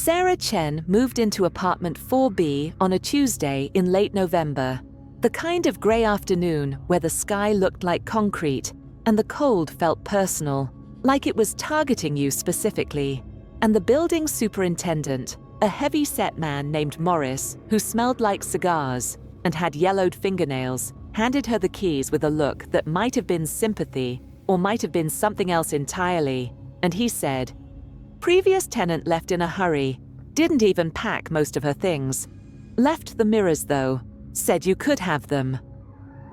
Sarah Chen moved into apartment 4B on a Tuesday in late November. The kind of grey afternoon where the sky looked like concrete and the cold felt personal, like it was targeting you specifically. And the building superintendent, a heavy-set man named Morris, who smelled like cigars and had yellowed fingernails, handed her the keys with a look that might have been sympathy or might have been something else entirely, and he said, "Previous tenant left in a hurry, didn't even pack most of her things. Left the mirrors though, said you could have them."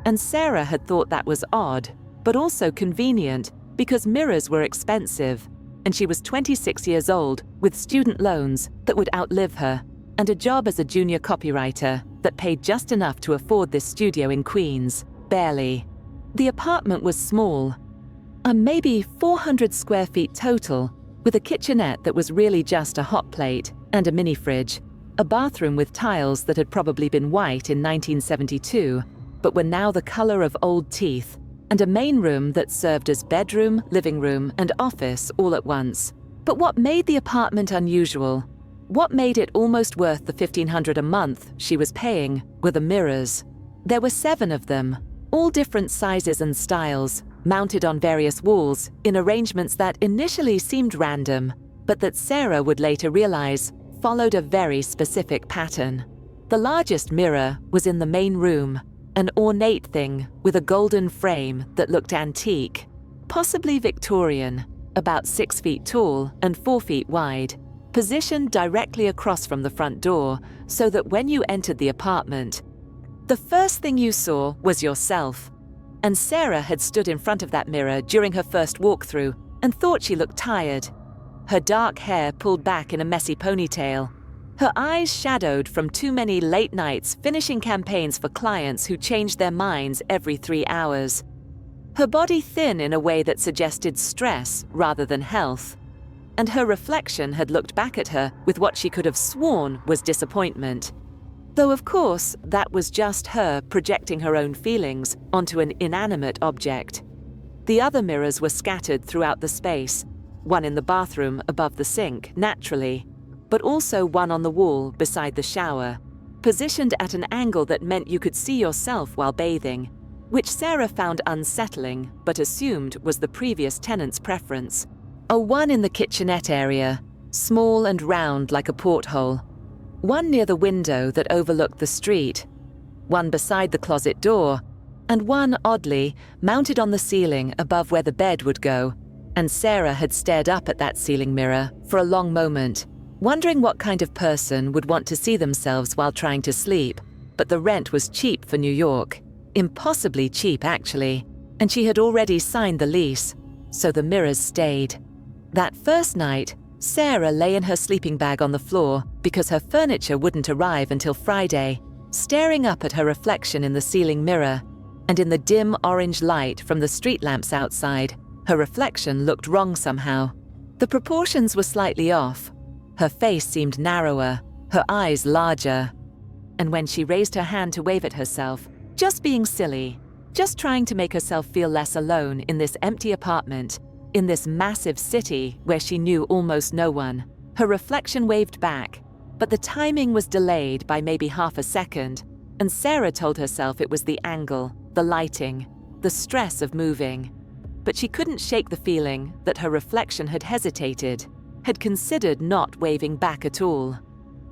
And Sarah had thought that was odd, but also convenient because mirrors were expensive, and she was 26 years old with student loans that would outlive her, and a job as a junior copywriter that paid just enough to afford this studio in Queens, barely. The apartment was small, maybe 400 square feet total, with a kitchenette that was really just a hot plate and a mini fridge, a bathroom with tiles that had probably been white in 1972, but were now the color of old teeth, and a main room that served as bedroom, living room, and office all at once. But what made the apartment unusual, what made it almost worth the $1,500 a month she was paying, were the mirrors. There were 7 of them, all different sizes and styles, mounted on various walls in arrangements that initially seemed random, but that Sarah would later realize followed a very specific pattern. The largest mirror was in the main room, an ornate thing with a golden frame that looked antique, possibly Victorian, about 6 feet tall and 4 feet wide, positioned directly across from the front door so that when you entered the apartment, the first thing you saw was yourself. And Sarah had stood in front of that mirror during her first walkthrough and thought she looked tired. Her dark hair pulled back in a messy ponytail, her eyes shadowed from too many late nights finishing campaigns for clients who changed their minds every 3 hours. Her body thin in a way that suggested stress rather than health. And her reflection had looked back at her with what she could have sworn was disappointment. Though of course, that was just her projecting her own feelings onto an inanimate object. The other mirrors were scattered throughout the space, one in the bathroom above the sink, naturally, but also one on the wall beside the shower, positioned at an angle that meant you could see yourself while bathing, which Sarah found unsettling but assumed was the previous tenant's preference. One in the kitchenette area, small and round like a porthole, one near the window that overlooked the street, one beside the closet door, and one, oddly, mounted on the ceiling above where the bed would go. And Sarah had stared up at that ceiling mirror for a long moment, wondering what kind of person would want to see themselves while trying to sleep. But the rent was cheap for New York, impossibly cheap actually, and she had already signed the lease, so the mirrors stayed. That first night, Sarah lay in her sleeping bag on the floor because her furniture wouldn't arrive until Friday, staring up at her reflection in the ceiling mirror, and in the dim orange light from the street lamps outside, her reflection looked wrong somehow. The proportions were slightly off. Her face seemed narrower, her eyes larger. And when she raised her hand to wave at herself, just being silly, just trying to make herself feel less alone in this empty apartment, in this massive city where she knew almost no one, her reflection waved back, but the timing was delayed by maybe half a second, and Sarah told herself it was the angle, the lighting, the stress of moving. But she couldn't shake the feeling that her reflection had hesitated, had considered not waving back at all.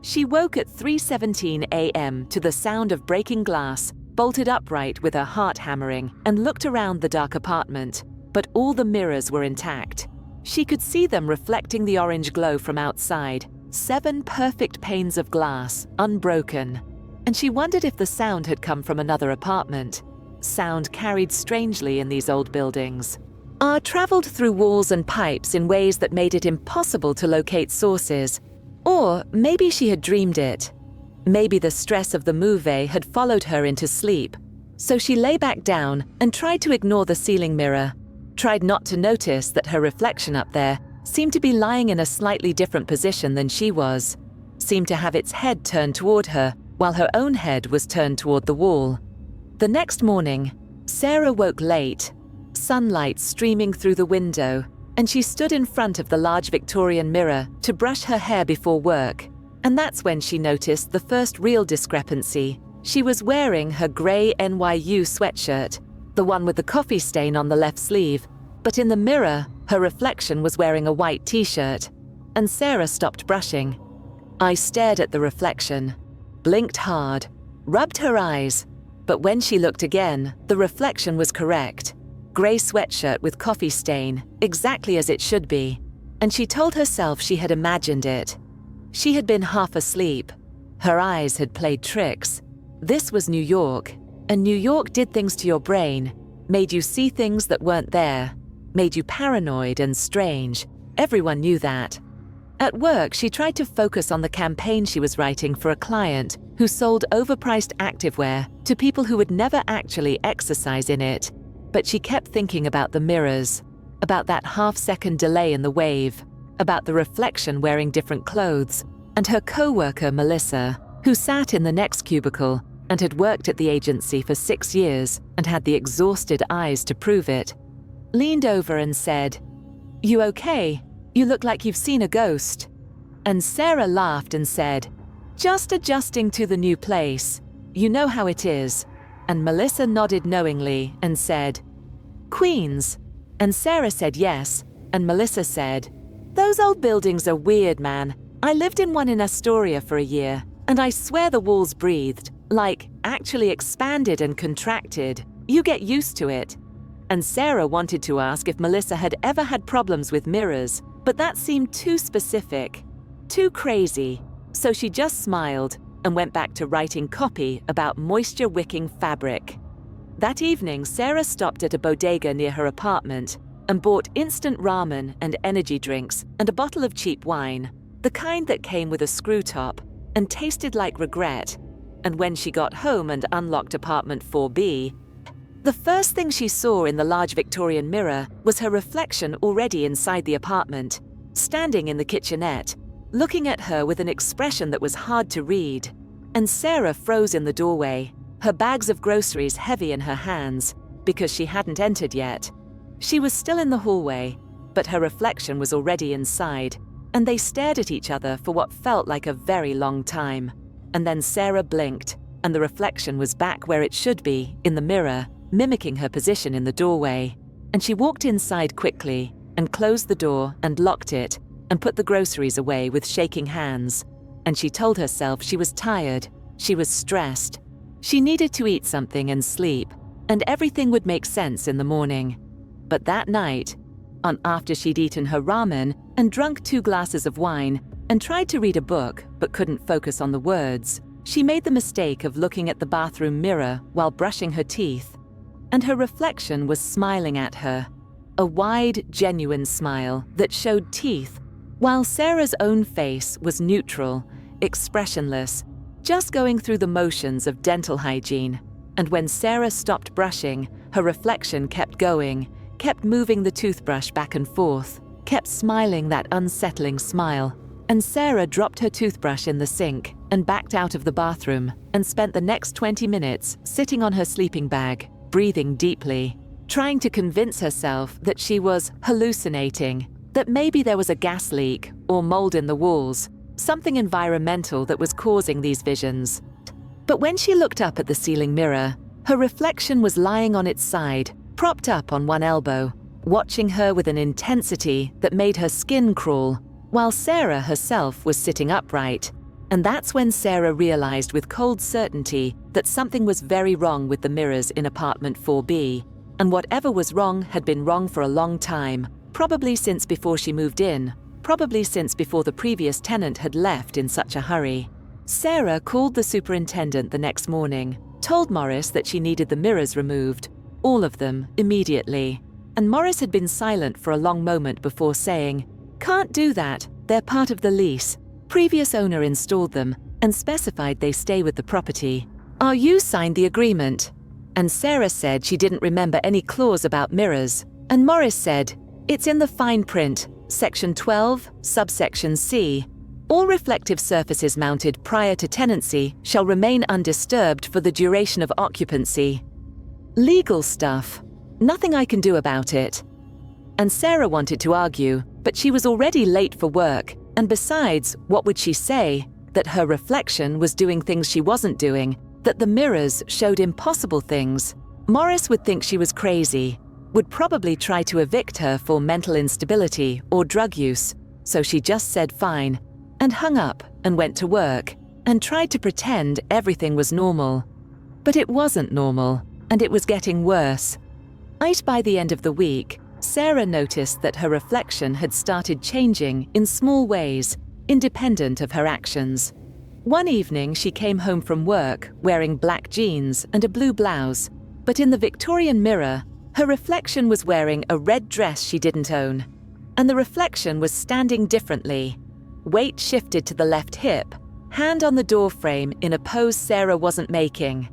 She woke at 3:17 a.m. to the sound of breaking glass, bolted upright with her heart hammering, and looked around the dark apartment, but all the mirrors were intact. She could see them reflecting the orange glow from outside, 7 perfect panes of glass, unbroken. And she wondered if the sound had come from another apartment. Sound carried strangely in these old buildings. Traveled through walls and pipes in ways that made it impossible to locate sources. Or maybe she had dreamed it. Maybe the stress of the move had followed her into sleep. So she lay back down and tried to ignore the ceiling mirror, tried not to notice that her reflection up there seemed to be lying in a slightly different position than she was, seemed to have its head turned toward her while her own head was turned toward the wall. The next morning, Sarah woke late, sunlight streaming through the window, and she stood in front of the large Victorian mirror to brush her hair before work. And that's when she noticed the first real discrepancy. She was wearing her grey NYU sweatshirt, the one with the coffee stain on the left sleeve, but in the mirror, her reflection was wearing a white t-shirt. And Sarah stopped brushing. I stared at the reflection, blinked hard, rubbed her eyes, but when she looked again, the reflection was correct. Grey sweatshirt with coffee stain, exactly as it should be. And she told herself she had imagined it. She had been half asleep. Her eyes had played tricks. This was New York, and New York did things to your brain, made you see things that weren't there, made you paranoid and strange. Everyone knew that. At work, she tried to focus on the campaign she was writing for a client who sold overpriced activewear to people who would never actually exercise in it. But she kept thinking about the mirrors, about that half-second delay in the wave, about the reflection wearing different clothes, and her co-worker, Melissa, who sat in the next cubicle and had worked at the agency for 6 years and had the exhausted eyes to prove it, leaned over and said, "You okay? You look like you've seen a ghost." And Sarah laughed and said, "Just adjusting to the new place. You know how it is." And Melissa nodded knowingly and said, "Queens." And Sarah said yes, and Melissa said, "Those old buildings are weird, man. I lived in one in Astoria for a year, and I swear the walls breathed, like actually expanded and contracted. You get used to it." And Sarah wanted to ask if Melissa had ever had problems with mirrors, but that seemed too specific, too crazy. So she just smiled and went back to writing copy about moisture-wicking fabric. That evening, Sarah stopped at a bodega near her apartment and bought instant ramen and energy drinks and a bottle of cheap wine, the kind that came with a screw top and tasted like regret. And when she got home and unlocked apartment 4B, the first thing she saw in the large Victorian mirror was her reflection already inside the apartment, standing in the kitchenette, looking at her with an expression that was hard to read. And Sarah froze in the doorway, her bags of groceries heavy in her hands, because she hadn't entered yet. She was still in the hallway, but her reflection was already inside, and they stared at each other for what felt like a very long time. And then Sarah blinked, and the reflection was back where it should be, in the mirror, mimicking her position in the doorway. And she walked inside quickly, and closed the door and locked it, and put the groceries away with shaking hands. And she told herself she was tired, she was stressed. She needed to eat something and sleep, and everything would make sense in the morning. But that night, after she'd eaten her ramen and drunk 2 glasses of wine and tried to read a book but couldn't focus on the words, she made the mistake of looking at the bathroom mirror while brushing her teeth. And her reflection was smiling at her, a wide, genuine smile that showed teeth, while Sarah's own face was neutral, expressionless, just going through the motions of dental hygiene. And when Sarah stopped brushing, her reflection kept going, kept moving the toothbrush back and forth, kept smiling that unsettling smile. And Sarah dropped her toothbrush in the sink and backed out of the bathroom and spent the next 20 minutes sitting on her sleeping bag, breathing deeply, trying to convince herself that she was hallucinating, that maybe there was a gas leak or mold in the walls, something environmental that was causing these visions. But when she looked up at the ceiling mirror, her reflection was lying on its side, propped up on one elbow, watching her with an intensity that made her skin crawl, while Sarah herself was sitting upright. And that's when Sarah realized with cold certainty that something was very wrong with the mirrors in apartment 4B, and whatever was wrong had been wrong for a long time, probably since before she moved in, probably since before the previous tenant had left in such a hurry. Sarah called the superintendent the next morning, told Morris that she needed the mirrors removed, all of them, immediately. And Morris had been silent for a long moment before saying, "Can't do that, they're part of the lease. Previous owner installed them and specified they stay with the property. You signed the agreement." And Sarah said she didn't remember any clause about mirrors. And Morris said, "It's in the fine print, section 12, subsection C. All reflective surfaces mounted prior to tenancy shall remain undisturbed for the duration of occupancy." Legal stuff. Nothing I can do about it. And Sarah wanted to argue, but she was already late for work, and besides, what would she say? That her reflection was doing things she wasn't doing, that the mirrors showed impossible things. Morris would think she was crazy, would probably try to evict her for mental instability or drug use, so she just said fine, and hung up and went to work, and tried to pretend everything was normal. But it wasn't normal, and it was getting worse. Right by the end of the week, Sarah noticed that her reflection had started changing in small ways, independent of her actions. One evening, she came home from work wearing black jeans and a blue blouse, but in the Victorian mirror, her reflection was wearing a red dress she didn't own, and the reflection was standing differently. Weight shifted to the left hip, hand on the door frame in a pose Sarah wasn't making.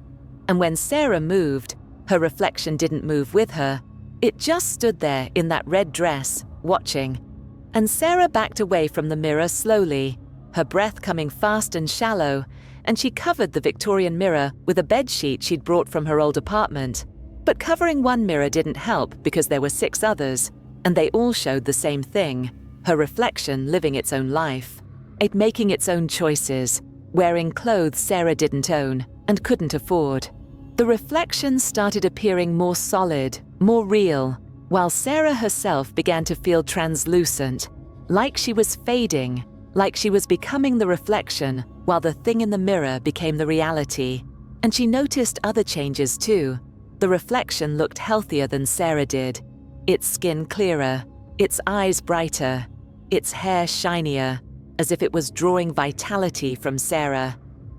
And when Sarah moved, her reflection didn't move with her. It just stood there in that red dress, watching. And Sarah backed away from the mirror slowly, her breath coming fast and shallow, and she covered the Victorian mirror with a bedsheet she'd brought from her old apartment. But covering one mirror didn't help because there were 6 others, and they all showed the same thing, her reflection living its own life. It making its own choices, wearing clothes Sarah didn't own and couldn't afford. The reflection started appearing more solid, more real, while Sarah herself began to feel translucent, like she was fading, like she was becoming the reflection, while the thing in the mirror became the reality. And she noticed other changes too. The reflection looked healthier than Sarah did, its skin clearer, its eyes brighter, its hair shinier, as if it was drawing vitality from Sarah,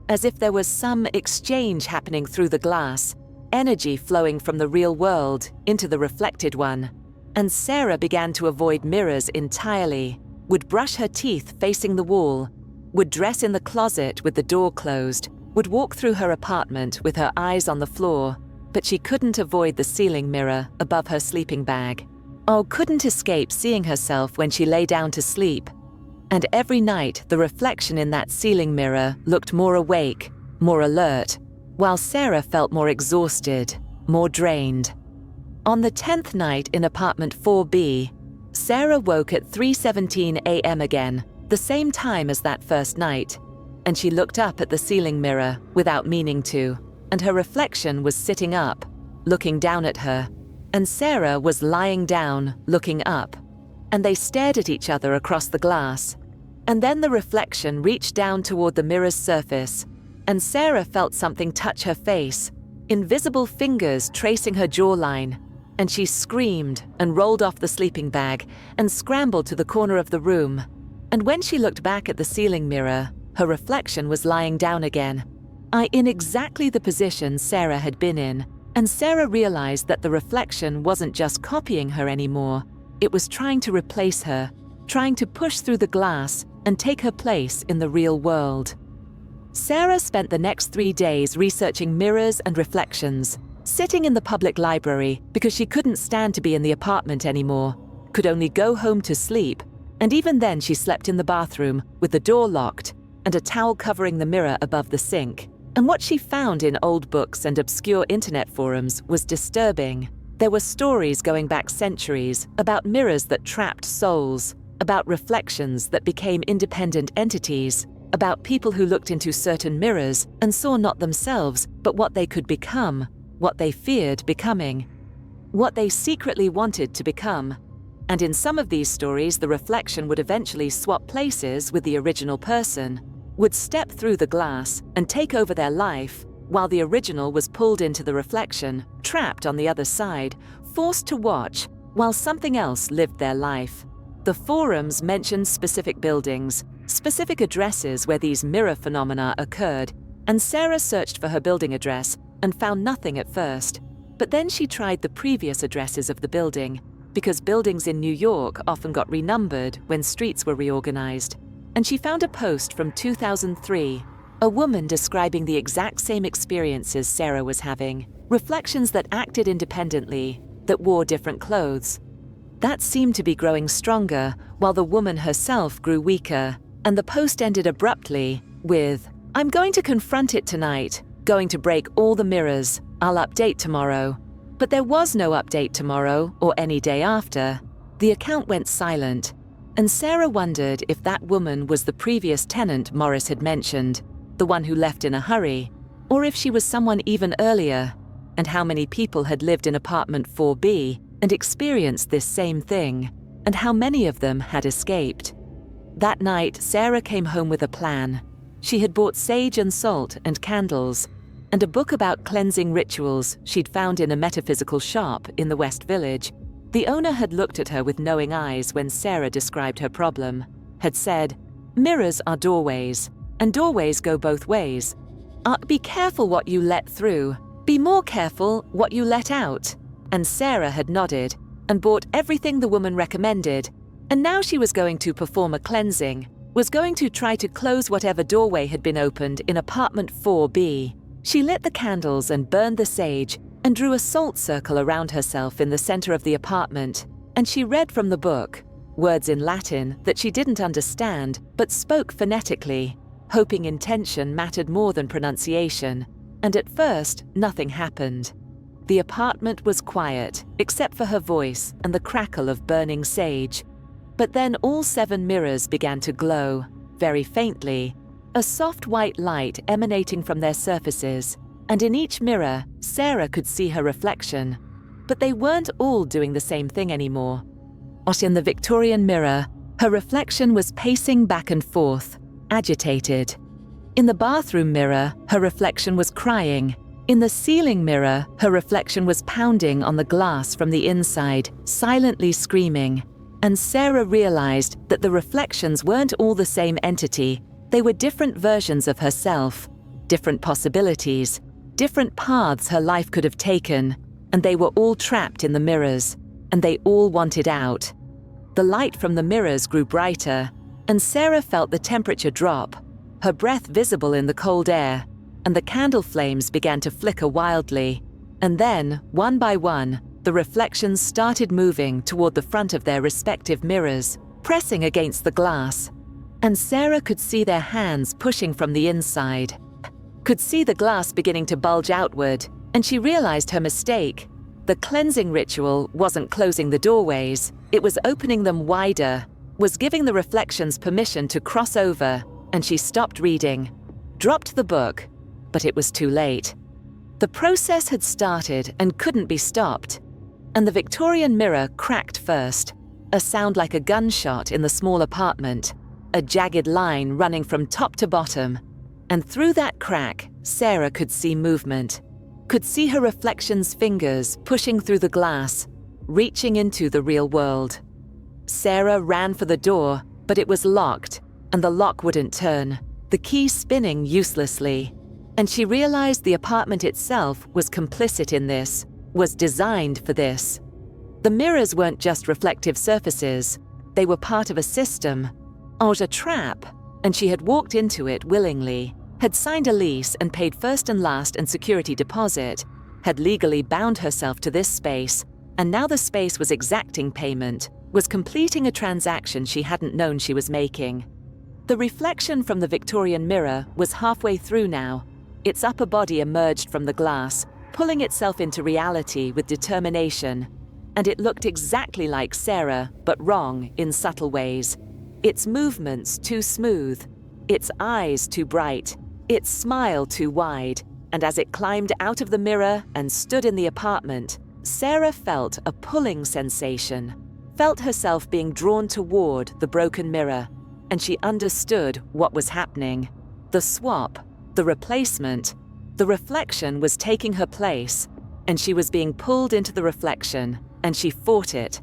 as if there was some exchange happening through the glass, energy flowing from the real world into the reflected one. And Sarah began to avoid mirrors entirely, would brush her teeth facing the wall, would dress in the closet with the door closed, would walk through her apartment with her eyes on the floor, but she couldn't avoid the ceiling mirror above her sleeping bag. Oh, couldn't escape seeing herself when she lay down to sleep. And every night, the reflection in that ceiling mirror looked more awake, more alert, while Sarah felt more exhausted, more drained. On the 10th night in apartment 4B, Sarah woke at 3:17 a.m. again, the same time as that first night, and she looked up at the ceiling mirror without meaning to, and her reflection was sitting up, looking down at her, and Sarah was lying down, looking up, and they stared at each other across the glass. And then the reflection reached down toward the mirror's surface, and Sarah felt something touch her face, invisible fingers tracing her jawline, and she screamed and rolled off the sleeping bag and scrambled to the corner of the room. And when she looked back at the ceiling mirror, her reflection was lying down again, in exactly the position Sarah had been in, and Sarah realized that the reflection wasn't just copying her anymore. It was trying to replace her, trying to push through the glass and take her place in the real world. Sarah spent the next 3 days researching mirrors and reflections, sitting in the public library because she couldn't stand to be in the apartment anymore, could only go home to sleep, and even then she slept in the bathroom with the door locked and a towel covering the mirror above the sink. And what she found in old books and obscure internet forums was disturbing. There were stories going back centuries about mirrors that trapped souls, about reflections that became independent entities, about people who looked into certain mirrors and saw not themselves, but what they could become, what they feared becoming, what they secretly wanted to become. And in some of these stories, the reflection would eventually swap places with the original person, would step through the glass and take over their life, while the original was pulled into the reflection, trapped on the other side, forced to watch, while something else lived their life. The forums mentioned specific buildings, specific addresses where these mirror phenomena occurred, and Sarah searched for her building address and found nothing at first. But then she tried the previous addresses of the building, because buildings in New York often got renumbered when streets were reorganized. And she found a post from 2003, a woman describing the exact same experiences Sarah was having, reflections that acted independently, that wore different clothes. That seemed to be growing stronger, while the woman herself grew weaker, and the post ended abruptly with, "I'm going to confront it tonight, going to break all the mirrors, I'll update tomorrow." But there was no update tomorrow or any day after. The account went silent, and Sarah wondered if that woman was the previous tenant Morris had mentioned, the one who left in a hurry, or if she was someone even earlier, and how many people had lived in apartment 4B and experienced this same thing, and how many of them had escaped. That night, Sarah came home with a plan. She had bought sage and salt and candles, and a book about cleansing rituals she'd found in a metaphysical shop in the West Village. The owner had looked at her with knowing eyes when Sarah described her problem, had said, "Mirrors are doorways, and doorways go both ways. Be careful what you let through. Be more careful what you let out." And Sarah had nodded and bought everything the woman recommended, and now she was going to perform a cleansing, was going to try to close whatever doorway had been opened in apartment 4B. She lit the candles and burned the sage and drew a salt circle around herself in the center of the apartment, and she read from the book, words in Latin that she didn't understand but spoke phonetically, hoping intention mattered more than pronunciation, and at first nothing happened. The apartment was quiet, except for her voice and the crackle of burning sage. But then all 7 mirrors began to glow, very faintly, a soft white light emanating from their surfaces, and in each mirror, Sarah could see her reflection. But they weren't all doing the same thing anymore. In the Victorian mirror, her reflection was pacing back and forth, agitated. In the bathroom mirror, her reflection was crying. In the ceiling mirror, her reflection was pounding on the glass from the inside, silently screaming. And Sarah realized that the reflections weren't all the same entity. They were different versions of herself, different possibilities, different paths her life could have taken, and they were all trapped in the mirrors, and they all wanted out. The light from the mirrors grew brighter, and Sarah felt the temperature drop, her breath visible in the cold air, and the candle flames began to flicker wildly. And then, one by one, the reflections started moving toward the front of their respective mirrors, pressing against the glass. And Sarah could see their hands pushing from the inside, could see the glass beginning to bulge outward, and she realized her mistake. The cleansing ritual wasn't closing the doorways, it was opening them wider, was giving the reflections permission to cross over, and she stopped reading, dropped the book, but it was too late. The process had started and couldn't be stopped, and the Victorian mirror cracked first, a sound like a gunshot in the small apartment, a jagged line running from top to bottom, and through that crack, Sarah could see movement, could see her reflection's fingers pushing through the glass, reaching into the real world. Sarah ran for the door, but it was locked, and the lock wouldn't turn, the key spinning uselessly. And she realized the apartment itself was complicit in this, was designed for this. The mirrors weren't just reflective surfaces, they were part of a system, a trap, and she had walked into it willingly, had signed a lease and paid first and last and security deposit, had legally bound herself to this space, and now the space was exacting payment, was completing a transaction she hadn't known she was making. The reflection from the Victorian mirror was halfway through now. Its upper body emerged from the glass, pulling itself into reality with determination, and it looked exactly like Sarah, but wrong in subtle ways. Its movements too smooth, its eyes too bright, its smile too wide, and as it climbed out of the mirror and stood in the apartment, Sarah felt a pulling sensation, felt herself being drawn toward the broken mirror, and she understood what was happening. The swap, the replacement, the reflection was taking her place, and she was being pulled into the reflection, and she fought it,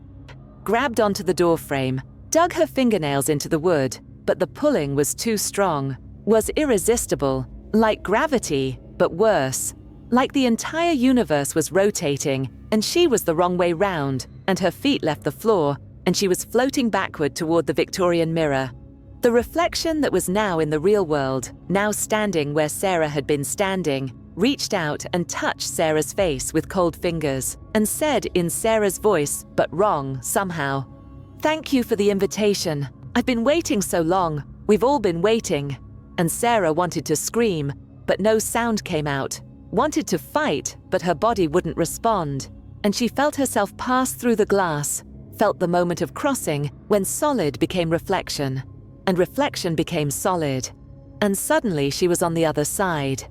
grabbed onto the doorframe, dug her fingernails into the wood, but the pulling was too strong, was irresistible, like gravity, but worse, like the entire universe was rotating, and she was the wrong way round, and her feet left the floor, and she was floating backward toward the Victorian mirror. The reflection that was now in the real world, now standing where Sarah had been standing, reached out and touched Sarah's face with cold fingers, and said in Sarah's voice, but wrong somehow, "Thank you for the invitation. I've been waiting so long. We've all been waiting." And Sarah wanted to scream, but no sound came out. Wanted to fight, but her body wouldn't respond. And she felt herself pass through the glass, felt the moment of crossing when solid became reflection, and reflection became solid. And suddenly she was on the other side.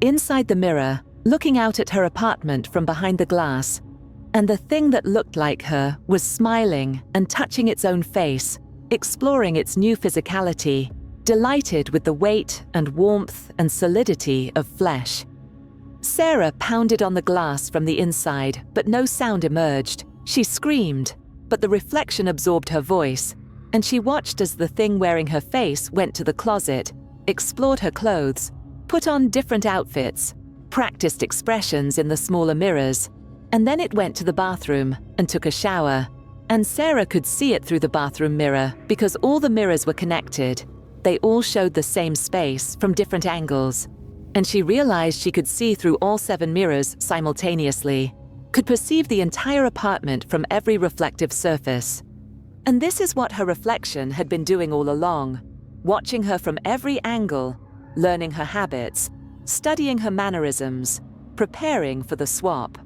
Inside the mirror, looking out at her apartment from behind the glass, and the thing that looked like her was smiling and touching its own face, exploring its new physicality, delighted with the weight and warmth and solidity of flesh. Sarah pounded on the glass from the inside, but no sound emerged. She screamed, but the reflection absorbed her voice, and she watched as the thing wearing her face went to the closet, explored her clothes, put on different outfits, practiced expressions in the smaller mirrors, and then it went to the bathroom and took a shower. And Sarah could see it through the bathroom mirror because all the mirrors were connected. They all showed the same space from different angles. And she realized she could see through all 7 mirrors simultaneously, could perceive the entire apartment from every reflective surface. And this is what her reflection had been doing all along, watching her from every angle, learning her habits, studying her mannerisms, preparing for the swap.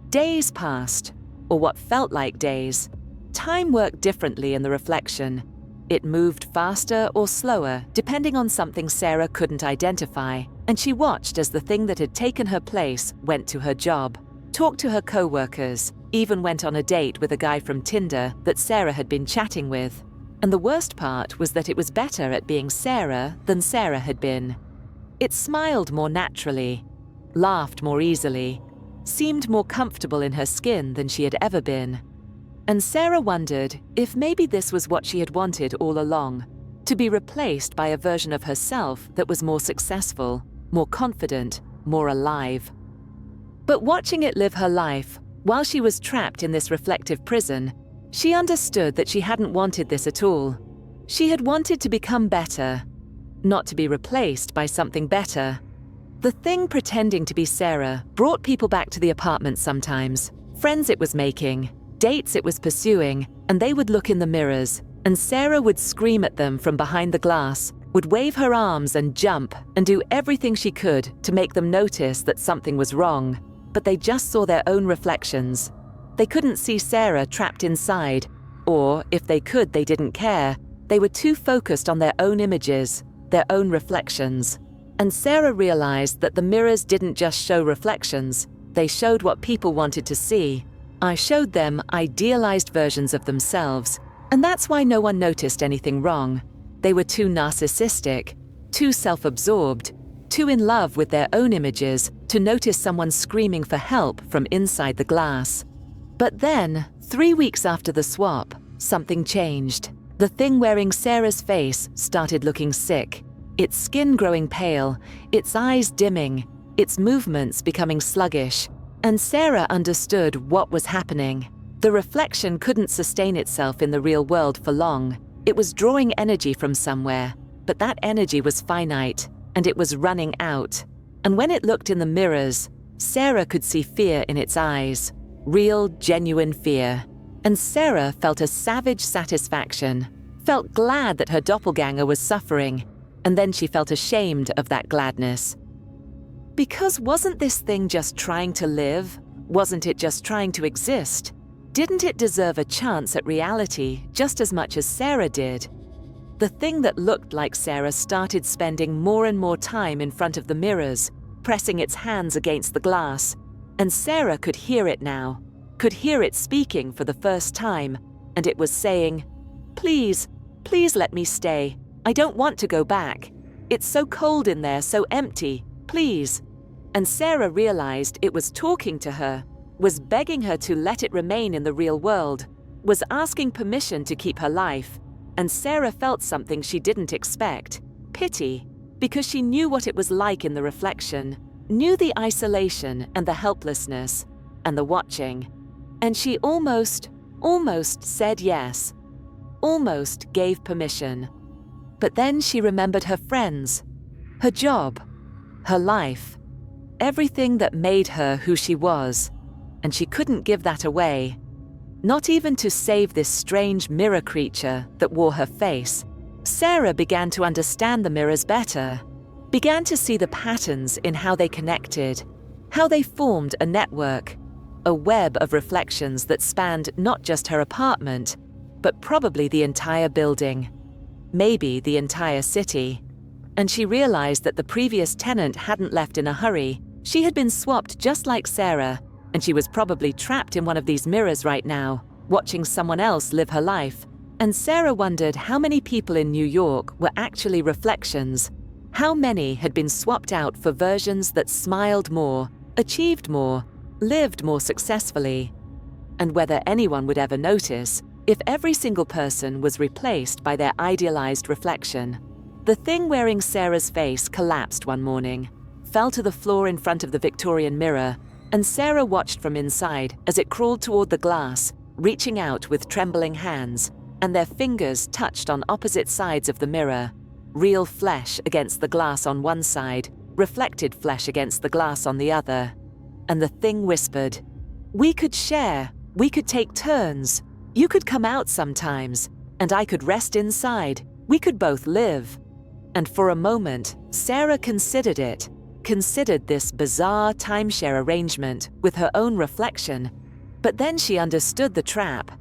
Days passed, or what felt like days. Time worked differently in the reflection. It moved faster or slower, depending on something Sarah couldn't identify, and she watched as the thing that had taken her place went to her job, talked to her co-workers, even went on a date with a guy from Tinder that Sarah had been chatting with. And the worst part was that it was better at being Sarah than Sarah had been. It smiled more naturally, laughed more easily, seemed more comfortable in her skin than she had ever been. And Sarah wondered if maybe this was what she had wanted all along, to be replaced by a version of herself that was more successful, more confident, more alive. But watching it live her life, while she was trapped in this reflective prison, she understood that she hadn't wanted this at all. She had wanted to become better, not to be replaced by something better. The thing pretending to be Sarah brought people back to the apartment sometimes, friends it was making, dates it was pursuing, and they would look in the mirrors, and Sarah would scream at them from behind the glass, would wave her arms and jump and do everything she could to make them notice that something was wrong, but they just saw their own reflections. They couldn't see Sarah trapped inside, or if they could, they didn't care. They were too focused on their own images, their own reflections. And Sarah realized that the mirrors didn't just show reflections, they showed what people wanted to see. I showed them idealized versions of themselves, and that's why no one noticed anything wrong. They were too narcissistic, too self-absorbed, too in love with their own images to notice someone screaming for help from inside the glass. But then, 3 weeks after the swap, something changed. The thing wearing Sarah's face started looking sick, its skin growing pale, its eyes dimming, its movements becoming sluggish. And Sarah understood what was happening. The reflection couldn't sustain itself in the real world for long. It was drawing energy from somewhere, but that energy was finite, and it was running out. And when it looked in the mirrors, Sarah could see fear in its eyes, real, genuine fear. And Sarah felt a savage satisfaction, felt glad that her doppelganger was suffering, and then she felt ashamed of that gladness. Because wasn't this thing just trying to live? Wasn't it just trying to exist? Didn't it deserve a chance at reality just as much as Sarah did? The thing that looked like Sarah started spending more and more time in front of the mirrors, pressing its hands against the glass, and Sarah could hear it now, could hear it speaking for the first time, and it was saying, "Please, please let me stay. I don't want to go back. It's so cold in there, so empty. Please." And Sarah realized it was talking to her, was begging her to let it remain in the real world, was asking permission to keep her life. And Sarah felt something she didn't expect, pity, because she knew what it was like in the reflection, knew the isolation and the helplessness and the watching. And she almost said yes, almost gave permission. But then she remembered her friends, her job, her life, everything that made her who she was, and she couldn't give that away, not even to save this strange mirror creature that wore her face. Sarah began to understand the mirrors better, began to see the patterns in how they connected, how they formed a network. a web of reflections that spanned not just her apartment, but probably the entire building, maybe the entire city. And she realized that the previous tenant hadn't left in a hurry. She had been swapped just like Sarah, and she was probably trapped in one of these mirrors right now, watching someone else live her life. And Sarah wondered how many people in New York were actually reflections. How many had been swapped out for versions that smiled more, achieved more, lived more successfully. And whether anyone would ever notice if every single person was replaced by their idealized reflection. The thing wearing Sarah's face collapsed one morning, fell to the floor in front of the Victorian mirror, and Sarah watched from inside as it crawled toward the glass, reaching out with trembling hands, and their fingers touched on opposite sides of the mirror. Real flesh against the glass on one side, reflected flesh against the glass on the other. And the thing whispered, "We could share, we could take turns. You could come out sometimes, and I could rest inside. We could both live." And for a moment, Sarah considered this bizarre timeshare arrangement with her own reflection. But then she understood the trap.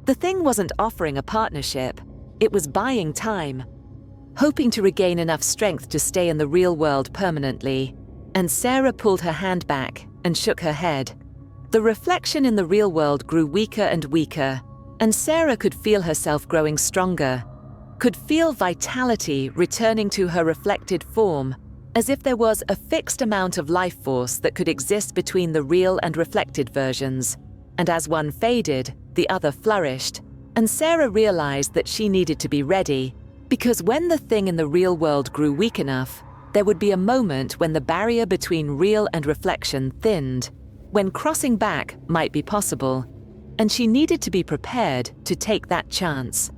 The thing wasn't offering a partnership, it was buying time, hoping to regain enough strength to stay in the real world permanently. And Sarah pulled her hand back and shook her head. The reflection in the real world grew weaker and weaker, and Sarah could feel herself growing stronger, could feel vitality returning to her reflected form, as if there was a fixed amount of life force that could exist between the real and reflected versions. And as one faded, the other flourished, and Sarah realized that she needed to be ready, because when the thing in the real world grew weak enough, there would be a moment when the barrier between real and reflection thinned, when crossing back might be possible, and she needed to be prepared to take that chance.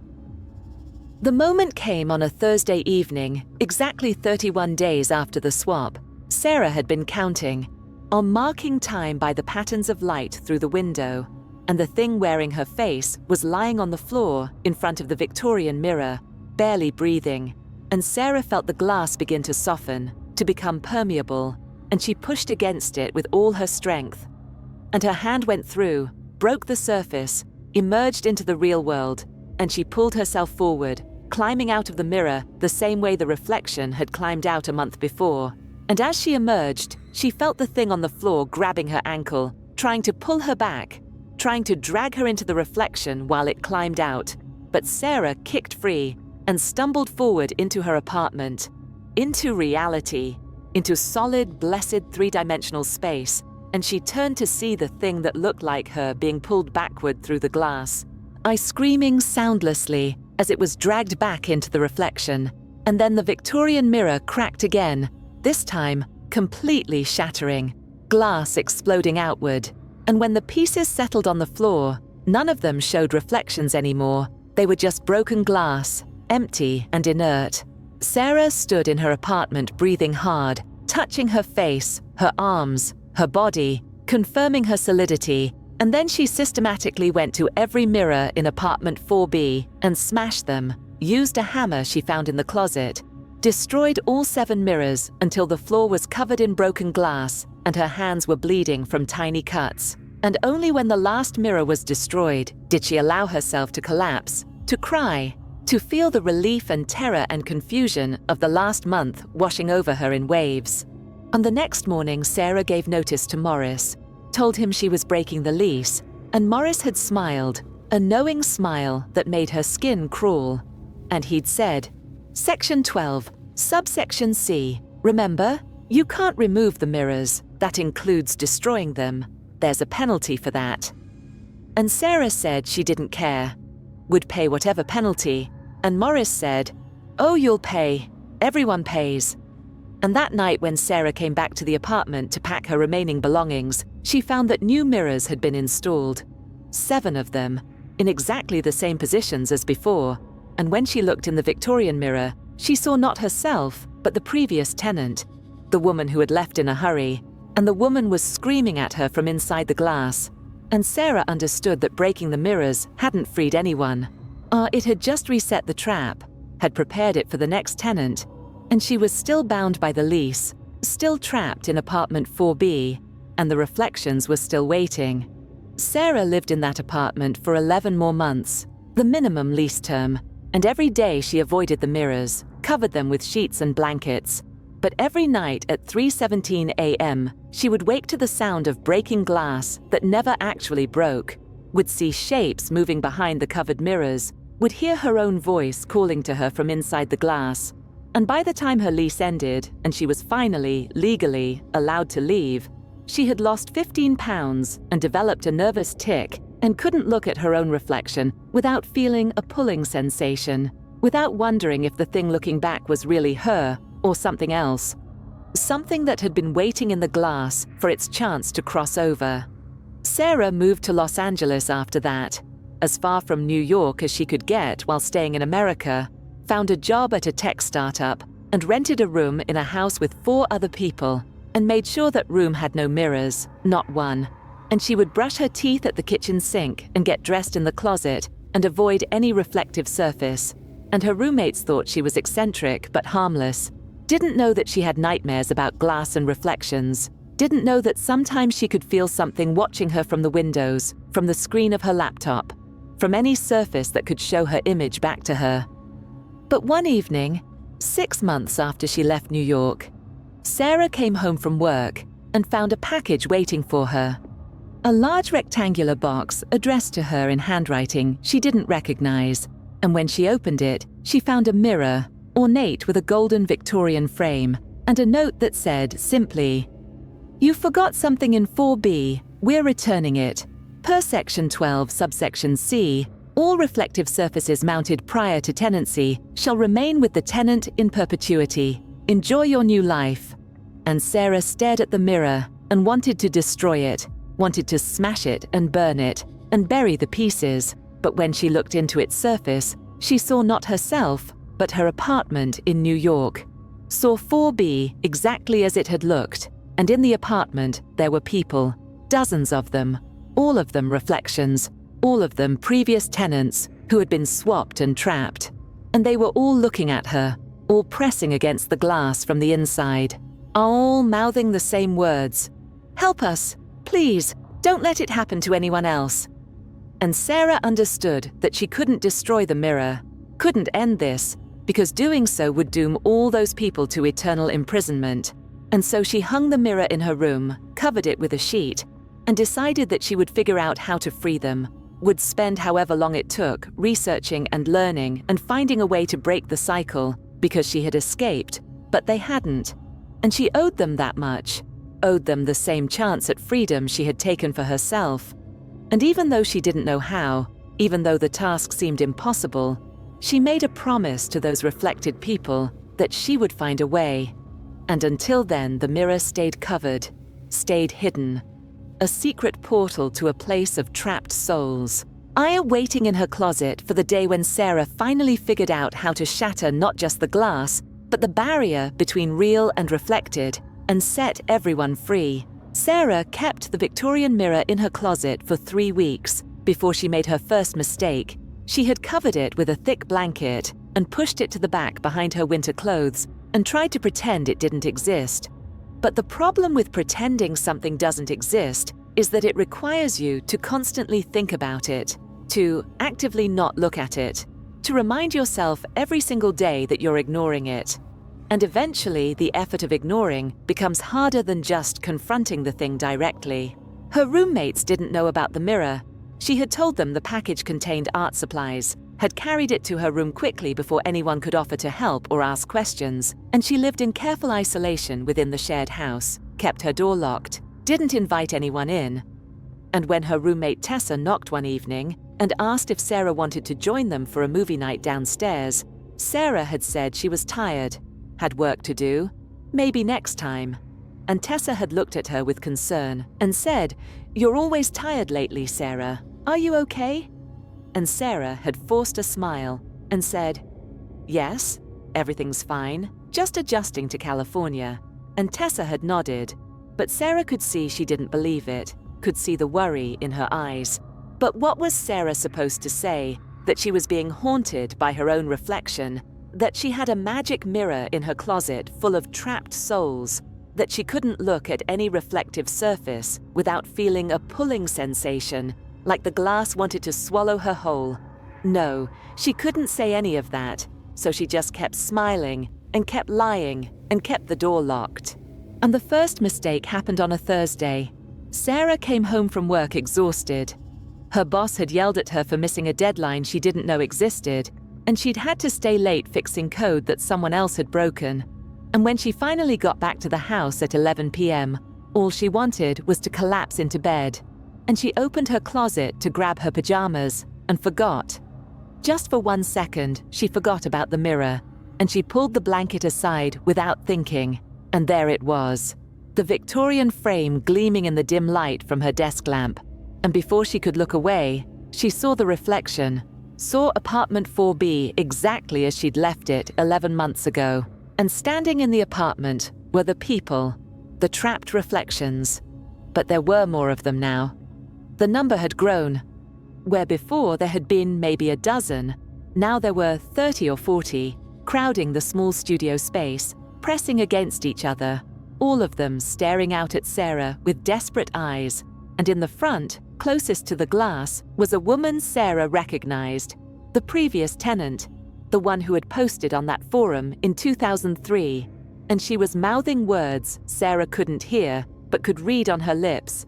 The moment came on a Thursday evening, exactly 31 days after the swap. Sarah had been counting, on marking time by the patterns of light through the window, and the thing wearing her face was lying on the floor in front of the Victorian mirror, barely breathing, and Sarah felt the glass begin to soften, to become permeable, and she pushed against it with all her strength. And her hand went through, broke the surface, emerged into the real world, and she pulled herself forward, climbing out of the mirror the same way the reflection had climbed out a month before. And as she emerged, she felt the thing on the floor grabbing her ankle, trying to pull her back, trying to drag her into the reflection while it climbed out. But Sarah kicked free and stumbled forward into her apartment, into reality, into solid, blessed three-dimensional space, and she turned to see the thing that looked like her being pulled backward through the glass. I screaming soundlessly as it was dragged back into the reflection, and then the Victorian mirror cracked again, this time completely shattering, glass exploding outward. And when the pieces settled on the floor, none of them showed reflections anymore. They were just broken glass, empty and inert. Sarah stood in her apartment breathing hard, touching her face, her arms, her body, confirming her solidity, and then she systematically went to every mirror in apartment 4B and smashed them, used a hammer she found in the closet, destroyed all 7 mirrors until the floor was covered in broken glass and her hands were bleeding from tiny cuts. And only when the last mirror was destroyed did she allow herself to collapse, to cry, to feel the relief and terror and confusion of the last month washing over her in waves. On the next morning, Sarah gave notice to Morris, told him she was breaking the lease, and Morris had smiled, a knowing smile that made her skin crawl. And he'd said, "Section 12, subsection C, remember, you can't remove the mirrors, that includes destroying them. There's a penalty for that." And Sarah said she didn't care, would pay whatever penalty, and Morris said, "Oh, you'll pay, everyone pays." And that night when Sarah came back to the apartment to pack her remaining belongings, she found that new mirrors had been installed, 7 of them, in exactly the same positions as before. And when she looked in the Victorian mirror, she saw not herself, but the previous tenant, the woman who had left in a hurry, and the woman was screaming at her from inside the glass. And Sarah understood that breaking the mirrors hadn't freed anyone. It had just reset the trap, had prepared it for the next tenant, and she was still bound by the lease, still trapped in apartment 4B, and the reflections were still waiting. Sarah lived in that apartment for 11 more months, the minimum lease term, and every day she avoided the mirrors, covered them with sheets and blankets. But every night at 3:17 a.m., she would wake to the sound of breaking glass that never actually broke, would see shapes moving behind the covered mirrors, would hear her own voice calling to her from inside the glass. And by the time her lease ended and she was finally, legally, allowed to leave, she had lost 15 pounds and developed a nervous tic and couldn't look at her own reflection without feeling a pulling sensation, without wondering if the thing looking back was really her or something else. Something that had been waiting in the glass for its chance to cross over. Sarah moved to Los Angeles after that, as far from New York as she could get while staying in America, found a job at a tech startup, and rented a room in a house with 4 other people, and made sure that room had no mirrors, not one. And she would brush her teeth at the kitchen sink and get dressed in the closet and avoid any reflective surface. And her roommates thought she was eccentric but harmless, didn't know that she had nightmares about glass and reflections, didn't know that sometimes she could feel something watching her from the windows, from the screen of her laptop, from any surface that could show her image back to her. But one evening, 6 months after she left New York, Sarah came home from work and found a package waiting for her. A large rectangular box addressed to her in handwriting she didn't recognize, and when she opened it, she found a mirror, ornate with a golden Victorian frame, and a note that said simply, "You forgot something in 4B, we're returning it. Per section 12 subsection C, all reflective surfaces mounted prior to tenancy shall remain with the tenant in perpetuity. Enjoy your new life." And Sarah stared at the mirror and wanted to destroy it, wanted to smash it and burn it and bury the pieces. But when she looked into its surface, she saw not herself, but her apartment in New York. Saw 4B exactly as it had looked, and in the apartment there were people, dozens of them, all of them reflections, all of them previous tenants who had been swapped and trapped. And they were all looking at her, all pressing against the glass from the inside, all mouthing the same words. "Help us, please, don't let it happen to anyone else." And Sarah understood that she couldn't destroy the mirror, couldn't end this, because doing so would doom all those people to eternal imprisonment. And so she hung the mirror in her room, covered it with a sheet, and decided that she would figure out how to free them, would spend however long it took researching and learning and finding a way to break the cycle, because she had escaped, but they hadn't. And she owed them that much, owed them the same chance at freedom she had taken for herself. And even though she didn't know how, even though the task seemed impossible, she made a promise to those reflected people that she would find a way. And until then, the mirror stayed covered, stayed hidden, a secret portal to a place of trapped souls. Aya waiting in her closet for the day when Sarah finally figured out how to shatter not just the glass, but the barrier between real and reflected, and set everyone free. Sarah kept the Victorian mirror in her closet for 3 weeks before she made her first mistake. She had covered it with a thick blanket and pushed it to the back behind her winter clothes and tried to pretend it didn't exist. But the problem with pretending something doesn't exist is that it requires you to constantly think about it, to actively not look at it, to remind yourself every single day that you're ignoring it. And eventually, the effort of ignoring becomes harder than just confronting the thing directly. Her roommates didn't know about the mirror. She had told them the package contained art supplies, had carried it to her room quickly before anyone could offer to help or ask questions, and she lived in careful isolation within the shared house, kept her door locked, didn't invite anyone in. And when her roommate Tessa knocked one evening and asked if Sarah wanted to join them for a movie night downstairs, Sarah had said she was tired, had work to do, maybe next time. And Tessa had looked at her with concern and said, "You're always tired lately, Sarah. Are you okay?" And Sarah had forced a smile and said, "Yes, everything's fine, just adjusting to California." And Tessa had nodded, but Sarah could see she didn't believe it, could see the worry in her eyes. But what was Sarah supposed to say? That she was being haunted by her own reflection? That she had a magic mirror in her closet full of trapped souls? that she couldn't look at any reflective surface without feeling a pulling sensation, like the glass wanted to swallow her whole. No, she couldn't say any of that, so she just kept smiling and kept lying and kept the door locked. And the first mistake happened on a Thursday. Sarah came home from work exhausted. Her boss had yelled at her for missing a deadline she didn't know existed, and she'd had to stay late fixing code that someone else had broken. And when she finally got back to the house at 11 p.m., all she wanted was to collapse into bed. And she opened her closet to grab her pajamas and forgot. Just for 1 second, she forgot about the mirror, and she pulled the blanket aside without thinking, and there it was, the Victorian frame gleaming in the dim light from her desk lamp. And before she could look away, she saw the reflection, saw apartment 4B exactly as she'd left it 11 months ago. And standing in the apartment were the people, the trapped reflections. But there were more of them now. The number had grown. Where before there had been maybe a dozen, now there were 30 or 40, crowding the small studio space, pressing against each other, all of them staring out at Sarah with desperate eyes. And in the front, closest to the glass, was a woman Sarah recognized, the previous tenant, the one who had posted on that forum in 2003, and she was mouthing words Sarah couldn't hear but could read on her lips.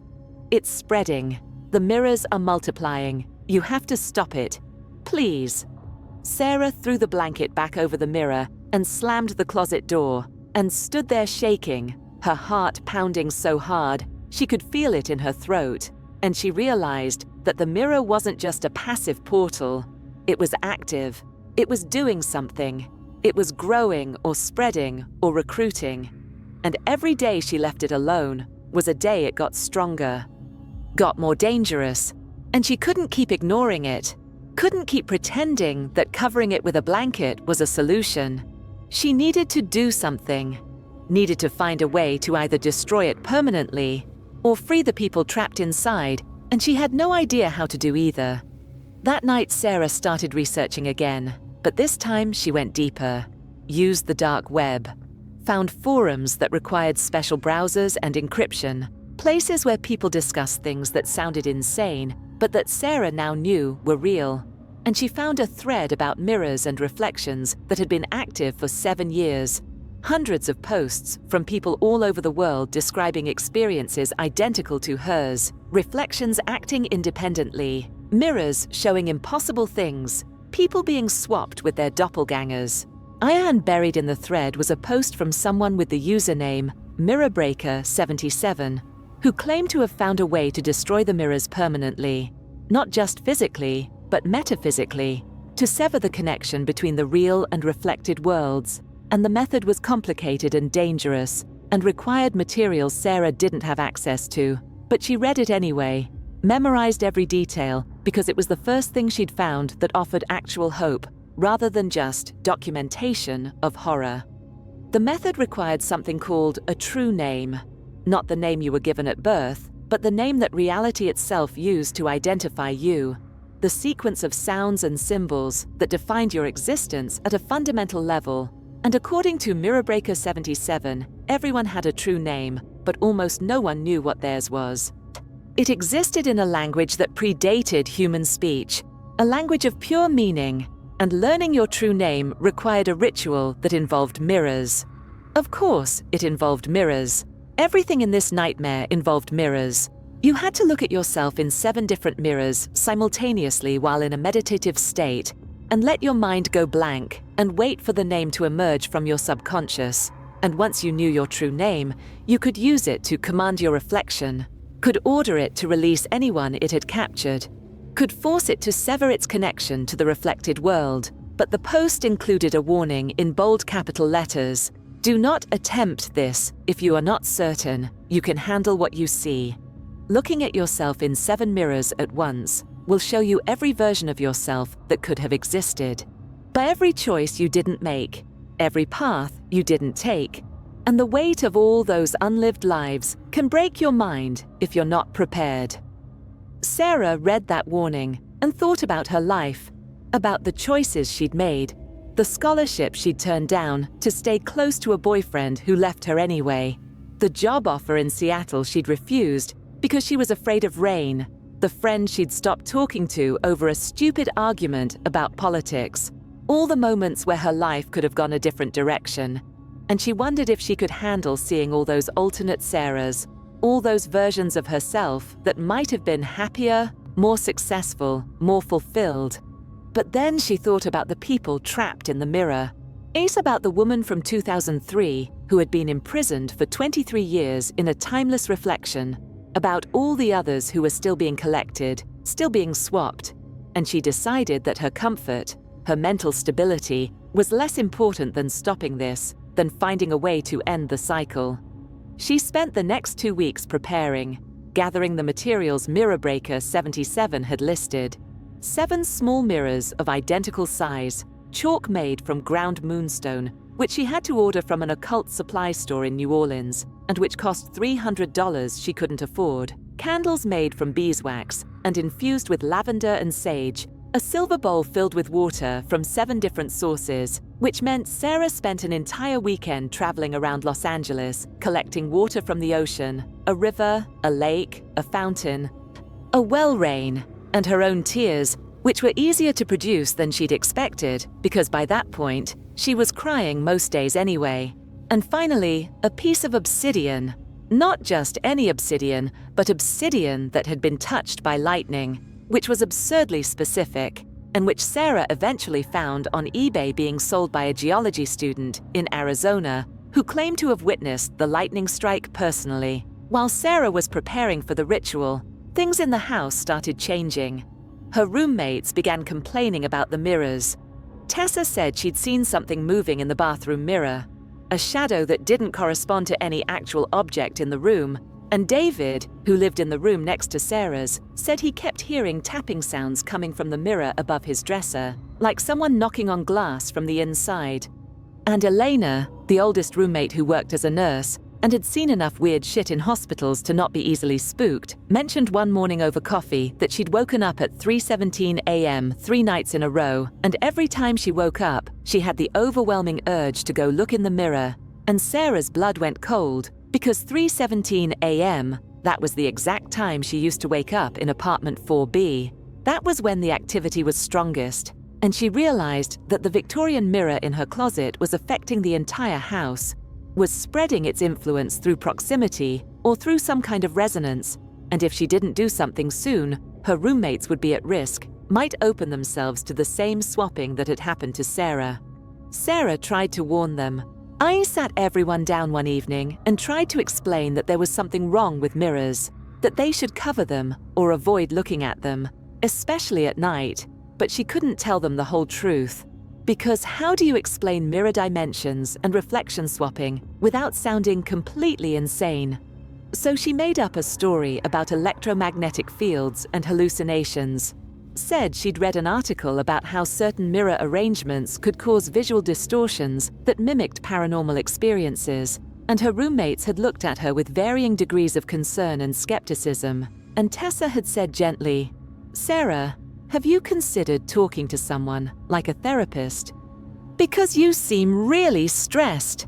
"It's spreading. The mirrors are multiplying. You have to stop it. Please." Sarah threw the blanket back over the mirror and slammed the closet door and stood there shaking, her heart pounding so hard she could feel it in her throat, and she realized that the mirror wasn't just a passive portal. It was active. It was doing something. It was growing or spreading or recruiting. And every day she left it alone was a day it got stronger, got more dangerous, and she couldn't keep ignoring it, couldn't keep pretending that covering it with a blanket was a solution. She needed to do something, needed to find a way to either destroy it permanently or free the people trapped inside, and she had no idea how to do either. That night Sarah started researching again. But this time she went deeper, used the dark web, found forums that required special browsers and encryption, places where people discussed things that sounded insane, but that Sarah now knew were real. And she found a thread about mirrors and reflections that had been active for 7 years. Hundreds of posts from people all over the world describing experiences identical to hers, reflections acting independently, mirrors showing impossible things, people being swapped with their doppelgangers. Iron buried in the thread was a post from someone with the username Mirrorbreaker77, who claimed to have found a way to destroy the mirrors permanently, not just physically, but metaphysically, to sever the connection between the real and reflected worlds. And the method was complicated and dangerous, and required materials Sarah didn't have access to. But she read it anyway, memorized every detail, because it was the first thing she'd found that offered actual hope, rather than just documentation of horror. The method required something called a true name, not the name you were given at birth, but the name that reality itself used to identify you, the sequence of sounds and symbols that defined your existence at a fundamental level. And according to Mirrorbreaker77, everyone had a true name, but almost no one knew what theirs was. It existed in a language that predated human speech, a language of pure meaning, and learning your true name required a ritual that involved mirrors. Of course, it involved mirrors. Everything in this nightmare involved mirrors. You had to look at yourself in 7 different mirrors simultaneously while in a meditative state, and let your mind go blank and wait for the name to emerge from your subconscious. And once you knew your true name, you could use it to command your reflection, could order it to release anyone it had captured, could force it to sever its connection to the reflected world. But the post included a warning in bold capital letters: "Do not attempt this if you are not certain you can handle what you see." Looking at yourself in 7 mirrors at once will show you every version of yourself that could have existed. By every choice you didn't make, every path you didn't take, and the weight of all those unlived lives can break your mind if you're not prepared. Sarah read that warning and thought about her life, about the choices she'd made, the scholarship she'd turned down to stay close to a boyfriend who left her anyway, The job offer in Seattle she'd refused because she was afraid of rain, the friend she'd stopped talking to over a stupid argument about politics, all the moments where her life could have gone a different direction. And she wondered if she could handle seeing all those alternate Sarahs, all those versions of herself that might have been happier, more successful, more fulfilled. But then she thought about the people trapped in the mirror. It's about the woman from 2003 who had been imprisoned for 23 years in a timeless reflection, about all the others who were still being collected, still being swapped, and she decided that her comfort, her mental stability, was less important than stopping this, than finding a way to end the cycle. She spent the next 2 weeks preparing, gathering the materials Mirror Breaker 77 had listed. 7 small mirrors of identical size, chalk made from ground moonstone, which she had to order from an occult supply store in New Orleans, and which cost $300 she couldn't afford. Candles made from beeswax and infused with lavender and sage, a silver bowl filled with water from 7 different sources, which meant Sarah spent an entire weekend traveling around Los Angeles, collecting water from the ocean, a river, a lake, a fountain, a well rain, and her own tears, which were easier to produce than she'd expected, because by that point, she was crying most days anyway. And finally, a piece of obsidian. Not just any obsidian, but obsidian that had been touched by lightning, which was absurdly specific, and which Sarah eventually found on eBay being sold by a geology student in Arizona who claimed to have witnessed the lightning strike personally. While Sarah was preparing for the ritual, things in the house started changing. Her roommates began complaining about the mirrors. Tessa said she'd seen something moving in the bathroom mirror, a shadow that didn't correspond to any actual object in the room, and David, who lived in the room next to Sarah's, said he kept hearing tapping sounds coming from the mirror above his dresser, like someone knocking on glass from the inside. And Elena, the oldest roommate who worked as a nurse, and had seen enough weird shit in hospitals to not be easily spooked, mentioned one morning over coffee that she'd woken up at 3:17 a.m. 3 nights in a row, and every time she woke up, she had the overwhelming urge to go look in the mirror, and Sarah's blood went cold, because 3:17 a.m., that was the exact time she used to wake up in apartment 4B. That was when the activity was strongest, and she realized that the Victorian mirror in her closet was affecting the entire house, was spreading its influence through proximity or through some kind of resonance, and if she didn't do something soon, her roommates would be at risk, might open themselves to the same swapping that had happened to Sarah. Sarah tried to warn them. I sat everyone down one evening and tried to explain that there was something wrong with mirrors, that they should cover them or avoid looking at them, especially at night, but she couldn't tell them the whole truth. Because how do you explain mirror dimensions and reflection swapping without sounding completely insane? So she made up a story about electromagnetic fields and hallucinations. Said she'd read an article about how certain mirror arrangements could cause visual distortions that mimicked paranormal experiences, and her roommates had looked at her with varying degrees of concern and skepticism. And Tessa had said gently, "Sarah, have you considered talking to someone, like a therapist? Because you seem really stressed."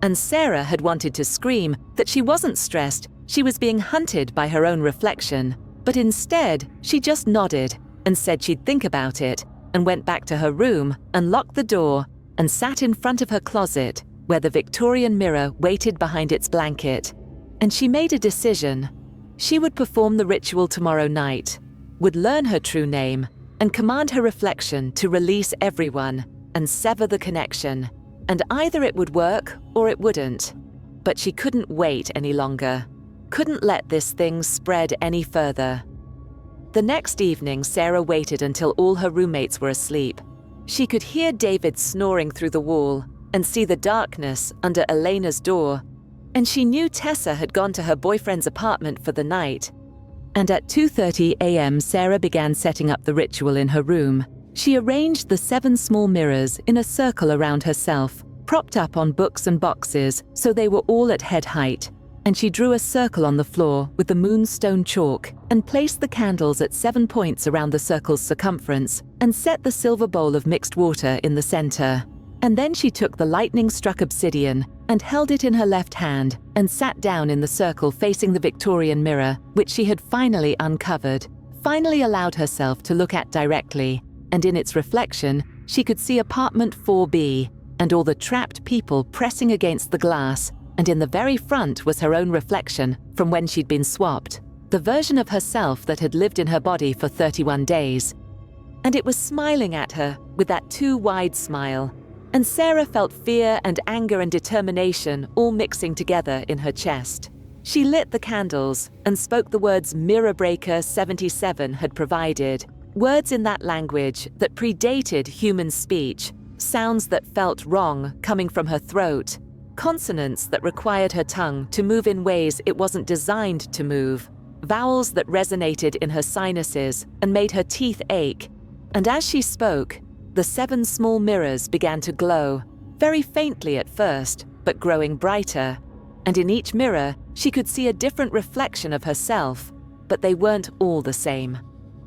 And Sarah had wanted to scream that she wasn't stressed, she was being hunted by her own reflection. But instead, she just nodded and said she'd think about it, and went back to her room and locked the door and sat in front of her closet where the Victorian mirror waited behind its blanket. And she made a decision. She would perform the ritual tomorrow night, would learn her true name, and command her reflection to release everyone and sever the connection. And either it would work or it wouldn't. But she couldn't wait any longer. Couldn't let this thing spread any further. The next evening, Sarah waited until all her roommates were asleep. She could hear David snoring through the wall and see the darkness under Elena's door. And she knew Tessa had gone to her boyfriend's apartment for the night. And at 2:30 a.m., Sarah began setting up the ritual in her room. She arranged the 7 small mirrors in a circle around herself, propped up on books and boxes so they were all at head height. And she drew a circle on the floor with the moonstone chalk and placed the candles at 7 points around the circle's circumference and set the silver bowl of mixed water in the center. And then she took the lightning-struck obsidian and held it in her left hand and sat down in the circle facing the Victorian mirror, which she had finally uncovered, finally allowed herself to look at directly, and in its reflection, she could see apartment 4B and all the trapped people pressing against the glass, and in the very front was her own reflection from when she'd been swapped, the version of herself that had lived in her body for 31 days. And it was smiling at her with that too wide smile, and Sarah felt fear and anger and determination all mixing together in her chest. She lit the candles and spoke the words Mirror Breaker 77 had provided, words in that language that predated human speech, sounds that felt wrong coming from her throat, consonants that required her tongue to move in ways it wasn't designed to move, vowels that resonated in her sinuses and made her teeth ache. And as she spoke, the 7 small mirrors began to glow, very faintly at first, but growing brighter. And in each mirror, she could see a different reflection of herself, but they weren't all the same.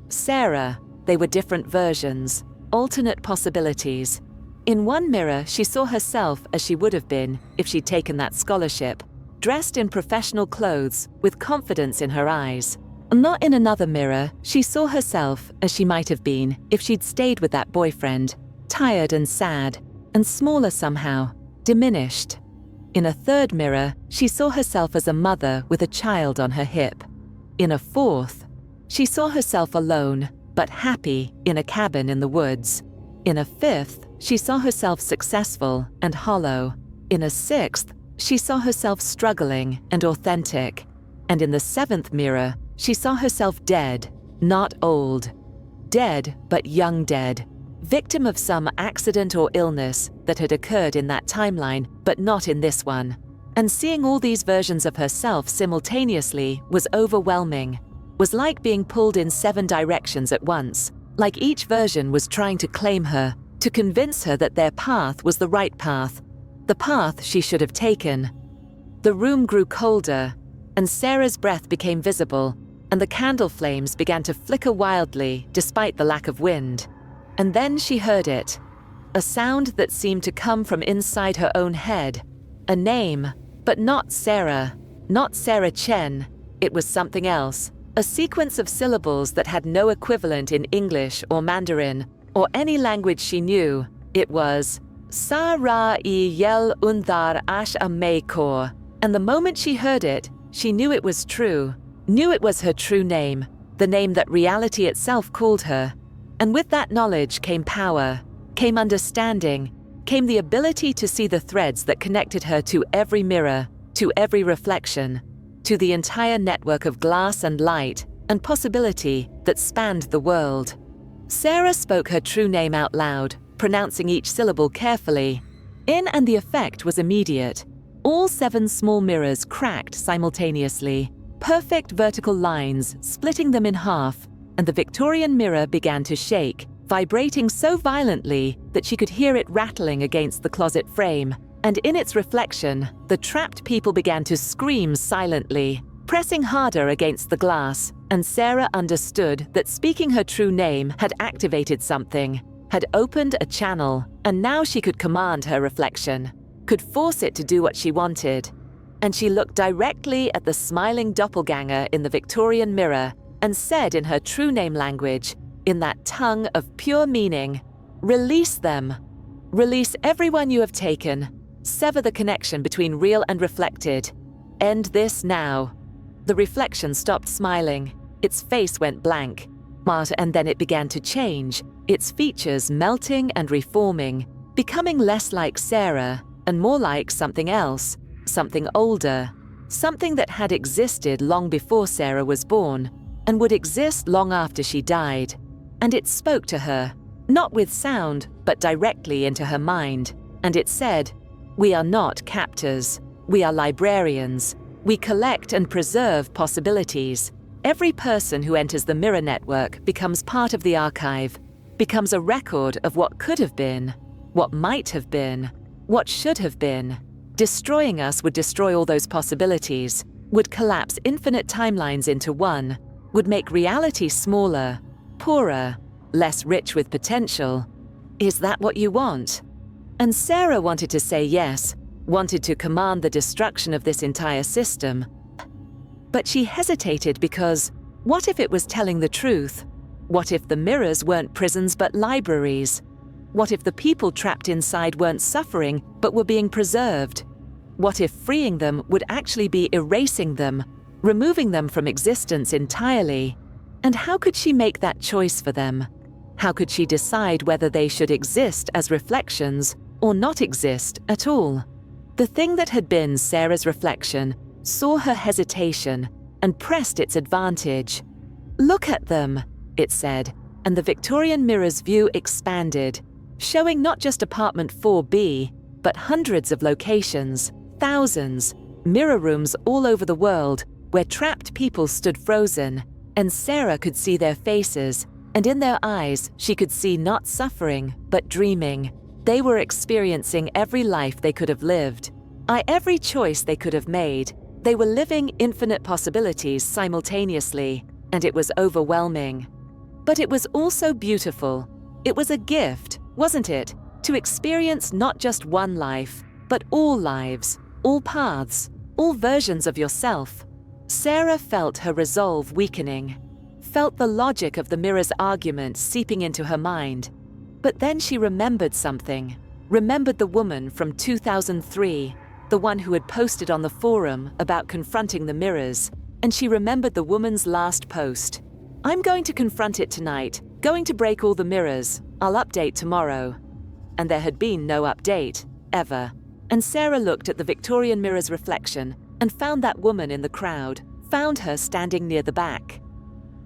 Sarah, they were different versions, alternate possibilities. In one mirror, she saw herself as she would have been if she'd taken that scholarship, dressed in professional clothes with confidence in her eyes. Not in another mirror, she saw herself as she might have been if she'd stayed with that boyfriend, tired and sad, and smaller somehow, diminished. In a third mirror, she saw herself as a mother with a child on her hip. In a fourth, she saw herself alone, but happy in a cabin in the woods. In a fifth, she saw herself successful and hollow. In a sixth, she saw herself struggling and authentic. And in the 7th mirror, she saw herself dead, not old. Dead, but young dead. Victim of some accident or illness that had occurred in that timeline, but not in this one. And seeing all these versions of herself simultaneously was overwhelming, was like being pulled in 7 directions at once, like each version was trying to claim her, to convince her that their path was the right path, the path she should have taken. The room grew colder, and Sarah's breath became visible, and the candle flames began to flicker wildly despite the lack of wind. And then she heard it, a sound that seemed to come from inside her own head, a name, but not Sarah, not Sarah Chen. It was something else, a sequence of syllables that had no equivalent in English or Mandarin or any language she knew. It was Sa-ra-i yel undar ash a-mei-kor, and the moment she heard it, she knew it was true, knew it was her true name, the name that reality itself called her. And with that knowledge came power, came understanding, came the ability to see the threads that connected her to every mirror, to every reflection, to the entire network of glass and light and possibility that spanned the world. Sarah spoke her true name out loud, pronouncing each syllable carefully. And the effect was immediate. All 7 small mirrors cracked simultaneously, perfect vertical lines splitting them in half, and the Victorian mirror began to shake, vibrating so violently that she could hear it rattling against the closet frame. And in its reflection, the trapped people began to scream silently, pressing harder against the glass, and Sarah understood that speaking her true name had activated something, had opened a channel, and now she could command her reflection, could force it to do what she wanted. And she looked directly at the smiling doppelganger in the Victorian mirror and said in her true name language, in that tongue of pure meaning, "Release them. Release everyone you have taken. Sever the connection between real and reflected. End this now." The reflection stopped smiling. Its face went blank. And then it began to change, its features melting and reforming, becoming less like Sarah and more like something else, something older, something that had existed long before Sarah was born and would exist long after she died. And it spoke to her, not with sound, but directly into her mind. And it said, "We are not captors. We are librarians. We collect and preserve possibilities. Every person who enters the Mirror Network becomes part of the archive, becomes a record of what could have been, what might have been, what should have been. Destroying us would destroy all those possibilities, would collapse infinite timelines into one, would make reality smaller, poorer, less rich with potential. Is that what you want?" And Sarah wanted to say yes, wanted to command the destruction of this entire system. But she hesitated because, what if it was telling the truth? What if the mirrors weren't prisons but libraries? What if the people trapped inside weren't suffering but were being preserved? What if freeing them would actually be erasing them, removing them from existence entirely? And how could she make that choice for them? How could she decide whether they should exist as reflections or not exist at all? The thing that had been Sarah's reflection saw her hesitation and pressed its advantage. "Look at them," it said, and the Victorian mirror's view expanded, showing not just apartment 4B, but hundreds of locations, thousands, mirror rooms all over the world where trapped people stood frozen, and Sarah could see their faces, and in their eyes she could see not suffering, but dreaming. They were experiencing every life they could have lived, every choice they could have made. They were living infinite possibilities simultaneously, and it was overwhelming. But it was also beautiful. It was a gift, wasn't it, to experience not just one life, but all lives, all paths, all versions of yourself. Sarah felt her resolve weakening, felt the logic of the mirror's argument seeping into her mind. But then she remembered something, remembered the woman from 2003, the one who had posted on the forum about confronting the mirrors, and she remembered the woman's last post. "I'm going to confront it tonight, going to break all the mirrors, I'll update tomorrow." And there had been no update, ever. And Sarah looked at the Victorian mirror's reflection and found that woman in the crowd, found her standing near the back.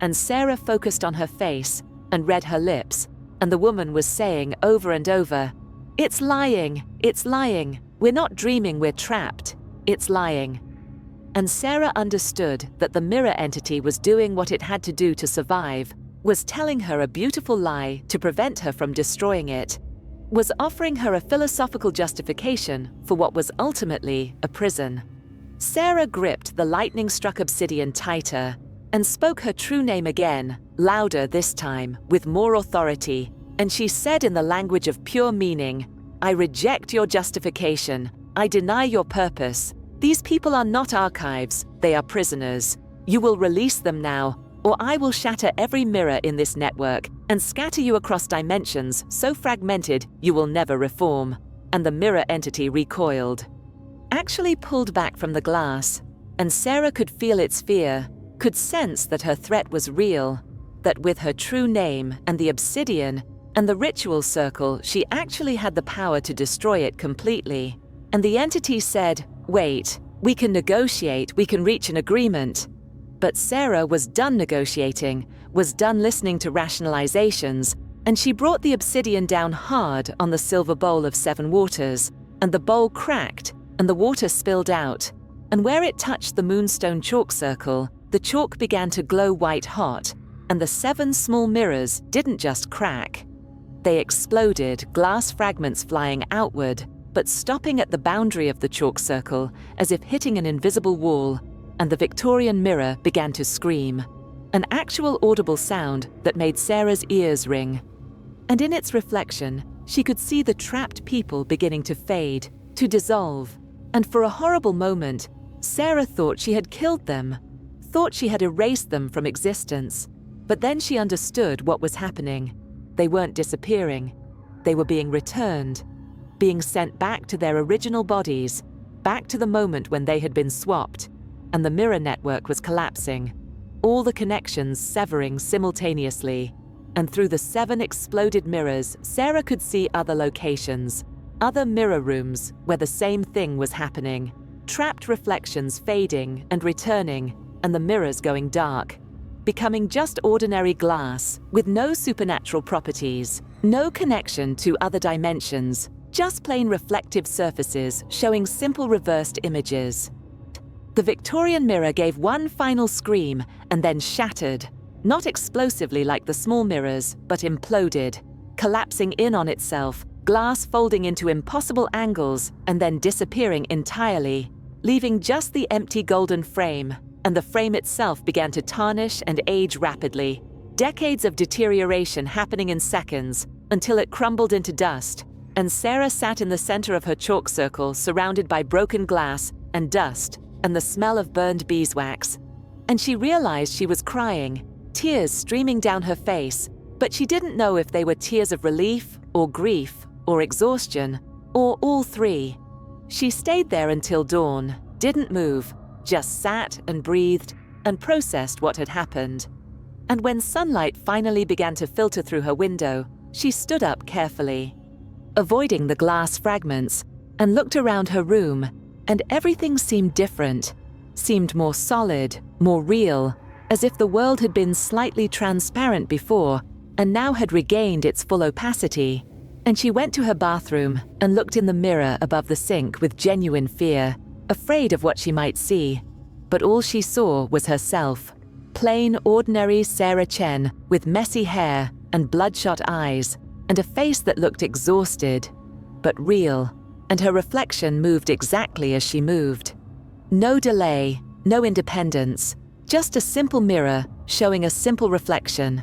And Sarah focused on her face and read her lips, and the woman was saying over and over, "It's lying, it's lying. We're not dreaming, we're trapped. It's lying." And Sarah understood that the mirror entity was doing what it had to do to survive, was telling her a beautiful lie to prevent her from destroying it, was offering her a philosophical justification for what was ultimately a prison. Sarah gripped the lightning-struck obsidian tighter and spoke her true name again, louder this time, with more authority, and she said in the language of pure meaning, "I reject your justification. I deny your purpose. These people are not archives, they are prisoners. You will release them now, or I will shatter every mirror in this network and scatter you across dimensions so fragmented you will never reform." And the mirror entity recoiled, actually pulled back from the glass, and Sarah could feel its fear, could sense that her threat was real, that with her true name and the obsidian and the ritual circle, she actually had the power to destroy it completely. And the entity said, "Wait, we can negotiate, we can reach an agreement." But Sarah was done negotiating, was done listening to rationalizations, and she brought the obsidian down hard on the silver bowl of 7 waters, and the bowl cracked, and the water spilled out. And where it touched the moonstone chalk circle, the chalk began to glow white hot, and the 7 small mirrors didn't just crack. They exploded, glass fragments flying outward, but stopping at the boundary of the chalk circle as if hitting an invisible wall, and the Victorian mirror began to scream, an actual audible sound that made Sarah's ears ring. And in its reflection, she could see the trapped people beginning to fade, to dissolve, and for a horrible moment, Sarah thought she had killed them, thought she had erased them from existence. But then she understood what was happening. They weren't disappearing. They were being returned, being sent back to their original bodies, back to the moment when they had been swapped, and the mirror network was collapsing, all the connections severing simultaneously. And through the 7 exploded mirrors, Sarah could see other locations, other mirror rooms where the same thing was happening, trapped reflections fading and returning, and the mirrors going dark, becoming just ordinary glass with no supernatural properties, no connection to other dimensions, just plain reflective surfaces showing simple reversed images. The Victorian mirror gave one final scream and then shattered, not explosively like the small mirrors, but imploded, collapsing in on itself, glass folding into impossible angles and then disappearing entirely, leaving just the empty golden frame, and the frame itself began to tarnish and age rapidly, decades of deterioration happening in seconds until it crumbled into dust, and Sarah sat in the center of her chalk circle, surrounded by broken glass and dust and the smell of burned beeswax. And she realized she was crying, tears streaming down her face, but she didn't know if they were tears of relief or grief or exhaustion or all three. She stayed there until dawn, didn't move, just sat and breathed and processed what had happened. And when sunlight finally began to filter through her window, she stood up carefully, avoiding the glass fragments, and looked around her room, and everything seemed different, seemed more solid, more real, as if the world had been slightly transparent before and now had regained its full opacity. And she went to her bathroom and looked in the mirror above the sink with genuine fear, afraid of what she might see. But all she saw was herself, plain, ordinary Sarah Chen with messy hair and bloodshot eyes and a face that looked exhausted, but real, and her reflection moved exactly as she moved. No delay, no independence, just a simple mirror showing a simple reflection.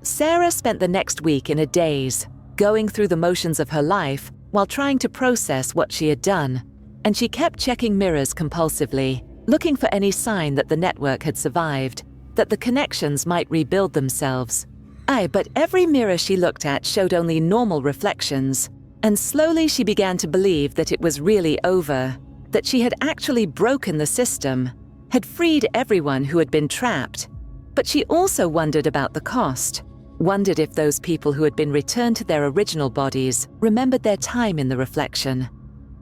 Sarah spent the next week in a daze, going through the motions of her life while trying to process what she had done, and she kept checking mirrors compulsively, looking for any sign that the network had survived, that the connections might rebuild themselves. But every mirror she looked at showed only normal reflections, and slowly she began to believe that it was really over, that she had actually broken the system, had freed everyone who had been trapped. But she also wondered about the cost, wondered if those people who had been returned to their original bodies remembered their time in the reflection,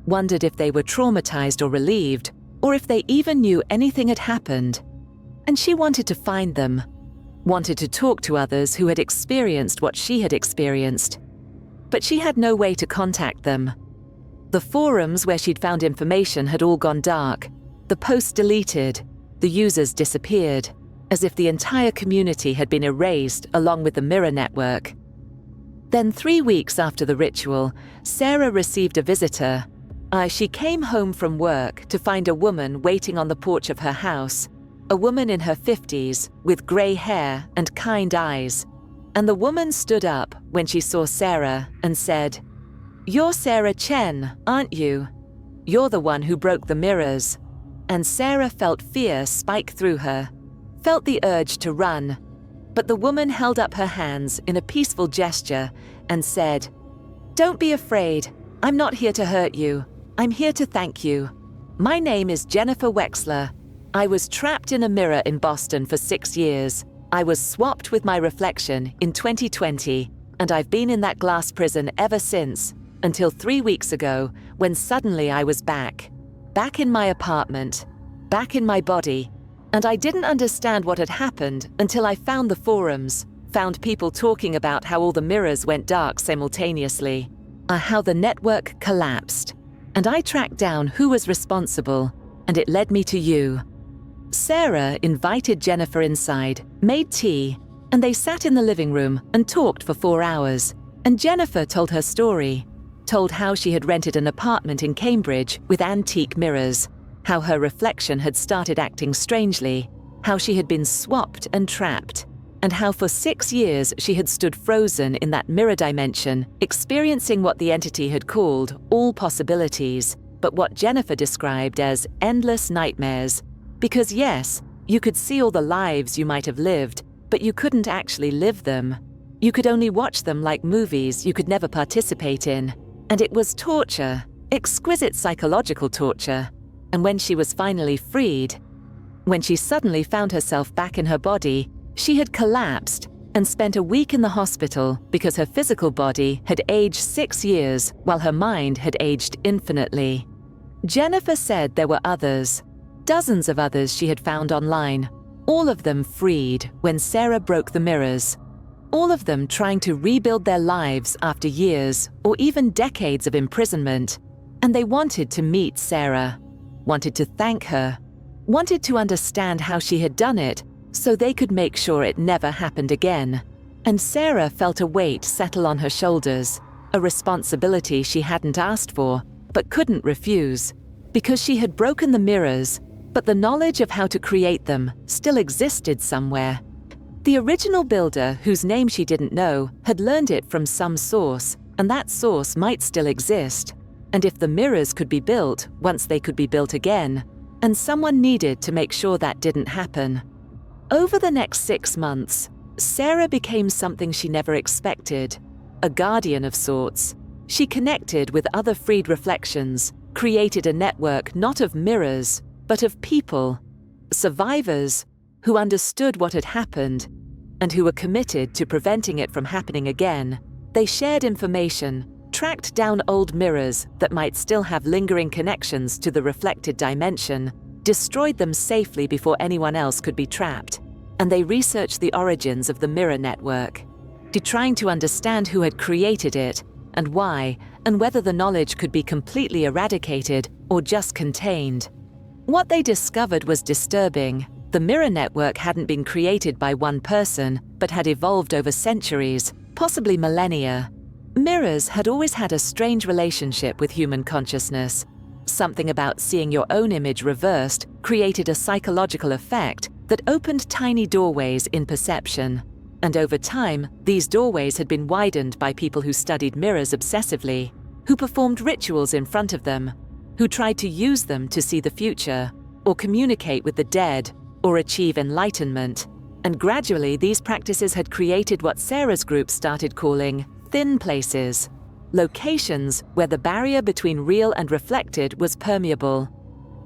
wondered if they were traumatized or relieved, or if they even knew anything had happened. And she wanted to find them, wanted to talk to others who had experienced what she had experienced. But she had no way to contact them. The forums where she'd found information had all gone dark, the posts deleted, the users disappeared, as if the entire community had been erased along with the Mirror network. Then 3 weeks after the ritual, Sarah received a visitor. She came home from work to find a woman waiting on the porch of her house, a woman in her 50s with grey hair and kind eyes. And the woman stood up when she saw Sarah and said, "You're Sarah Chen, aren't you? You're the one who broke the mirrors." And Sarah felt fear spike through her, felt the urge to run. But the woman held up her hands in a peaceful gesture and said, "Don't be afraid. I'm not here to hurt you. I'm here to thank you. My name is Jennifer Wexler. I was trapped in a mirror in Boston for 6 years. I was swapped with my reflection in 2020, and I've been in that glass prison ever since, until 3 weeks ago, when suddenly I was back in my apartment, back in my body, and I didn't understand what had happened until I found the forums, found people talking about how all the mirrors went dark simultaneously, how the network collapsed, and I tracked down who was responsible, and it led me to you." Sarah invited Jennifer inside, made tea, and they sat in the living room and talked for 4 hours. And Jennifer told her story, told how she had rented an apartment in Cambridge with antique mirrors, how her reflection had started acting strangely, how she had been swapped and trapped, and how for 6 years she had stood frozen in that mirror dimension, experiencing what the entity had called all possibilities, but what Jennifer described as endless nightmares. Because yes, you could see all the lives you might have lived, but you couldn't actually live them. You could only watch them like movies you could never participate in. And it was torture, exquisite psychological torture. And when she was finally freed, when she suddenly found herself back in her body, she had collapsed and spent a week in the hospital because her physical body had aged 6 years while her mind had aged infinitely. Jennifer said there were others, dozens of others she had found online, all of them freed when Sarah broke the mirrors, all of them trying to rebuild their lives after years or even decades of imprisonment. And they wanted to meet Sarah, wanted to thank her, wanted to understand how she had done it so they could make sure it never happened again. And Sarah felt a weight settle on her shoulders, a responsibility she hadn't asked for but couldn't refuse, because she had broken the mirrors, but the knowledge of how to create them still existed somewhere. The original builder, whose name she didn't know, had learned it from some source, and that source might still exist, and if the mirrors could be built once they could be built again, and someone needed to make sure that didn't happen. Over the next 6 months, Sarah became something she never expected, a guardian of sorts. She connected with other freed reflections, created a network not of mirrors, but of people, survivors, who understood what had happened and who were committed to preventing it from happening again. They shared information, tracked down old mirrors that might still have lingering connections to the reflected dimension, destroyed them safely before anyone else could be trapped, and they researched the origins of the mirror network, trying to understand who had created it and why, and whether the knowledge could be completely eradicated or just contained. What they discovered was disturbing. The mirror network hadn't been created by one person, but had evolved over centuries, possibly millennia. Mirrors had always had a strange relationship with human consciousness. Something about seeing your own image reversed created a psychological effect that opened tiny doorways in perception. And over time, these doorways had been widened by people who studied mirrors obsessively, who performed rituals in front of them, who tried to use them to see the future, or communicate with the dead, or achieve enlightenment. And gradually, these practices had created what Sarah's group started calling thin places, locations where the barrier between real and reflected was permeable.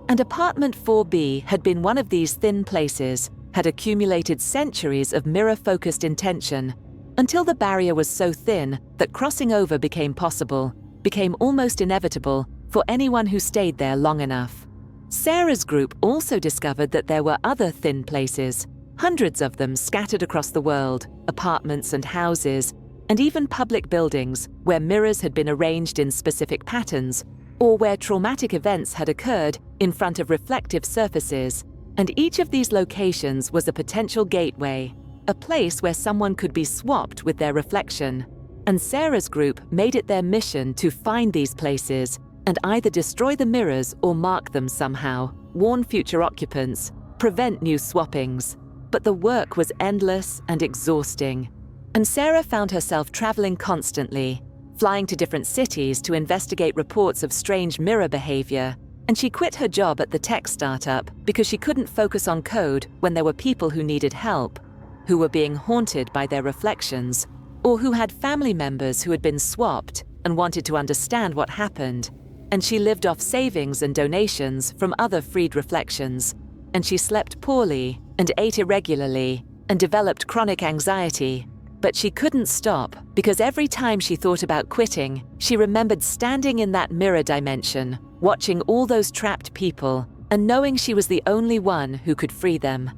And apartment 4B had been one of these thin places, had accumulated centuries of mirror-focused intention, until the barrier was so thin that crossing over became possible, became almost inevitable for anyone who stayed there long enough. Sarah's group also discovered that there were other thin places, hundreds of them scattered across the world, apartments and houses, and even public buildings where mirrors had been arranged in specific patterns, or where traumatic events had occurred in front of reflective surfaces. And each of these locations was a potential gateway, a place where someone could be swapped with their reflection. And Sarah's group made it their mission to find these places and either destroy the mirrors or mark them somehow, warn future occupants, prevent new swappings. But the work was endless and exhausting. And Sarah found herself traveling constantly, flying to different cities to investigate reports of strange mirror behavior. And she quit her job at the tech startup because she couldn't focus on code when there were people who needed help, who were being haunted by their reflections, or who had family members who had been swapped and wanted to understand what happened. And she lived off savings and donations from other freed reflections. And she slept poorly and ate irregularly and developed chronic anxiety. But she couldn't stop because every time she thought about quitting, she remembered standing in that mirror dimension, watching all those trapped people, and knowing she was the only one who could free them.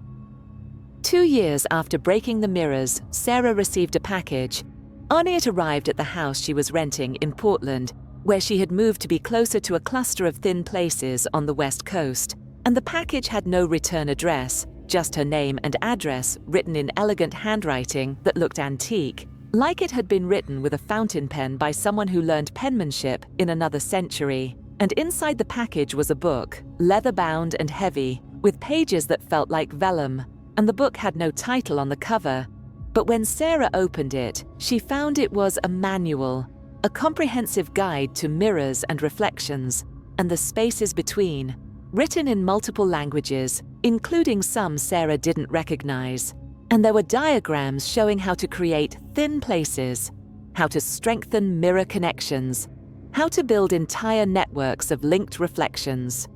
2 years after breaking the mirrors, Sarah received a package. On it arrived at the house she was renting in Portland, where she had moved to be closer to a cluster of thin places on the West Coast. And the package had no return address, just her name and address written in elegant handwriting that looked antique, like it had been written with a fountain pen by someone who learned penmanship in another century. And inside the package was a book, leather-bound and heavy, with pages that felt like vellum, and the book had no title on the cover. But when Sarah opened it, she found it was a manual, a comprehensive guide to mirrors and reflections, and the spaces between, written in multiple languages, including some Sarah didn't recognize. And there were diagrams showing how to create thin places, how to strengthen mirror connections, how to build entire networks of linked reflections.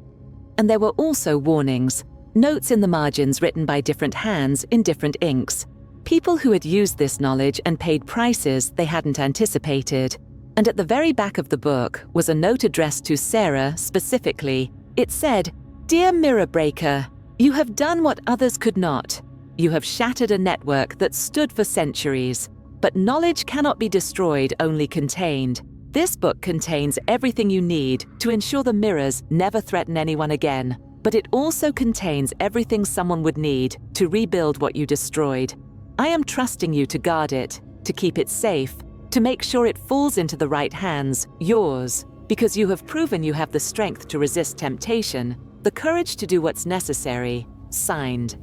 And there were also warnings, notes in the margins written by different hands in different inks, people who had used this knowledge and paid prices they hadn't anticipated. And at the very back of the book was a note addressed to Sarah specifically. It said, "Dear Mirror Breaker, you have done what others could not. You have shattered a network that stood for centuries. But knowledge cannot be destroyed, only contained. This book contains everything you need to ensure the mirrors never threaten anyone again. But it also contains everything someone would need to rebuild what you destroyed. I am trusting you to guard it, to keep it safe, to make sure it falls into the right hands, yours, because you have proven you have the strength to resist temptation, the courage to do what's necessary. Signed,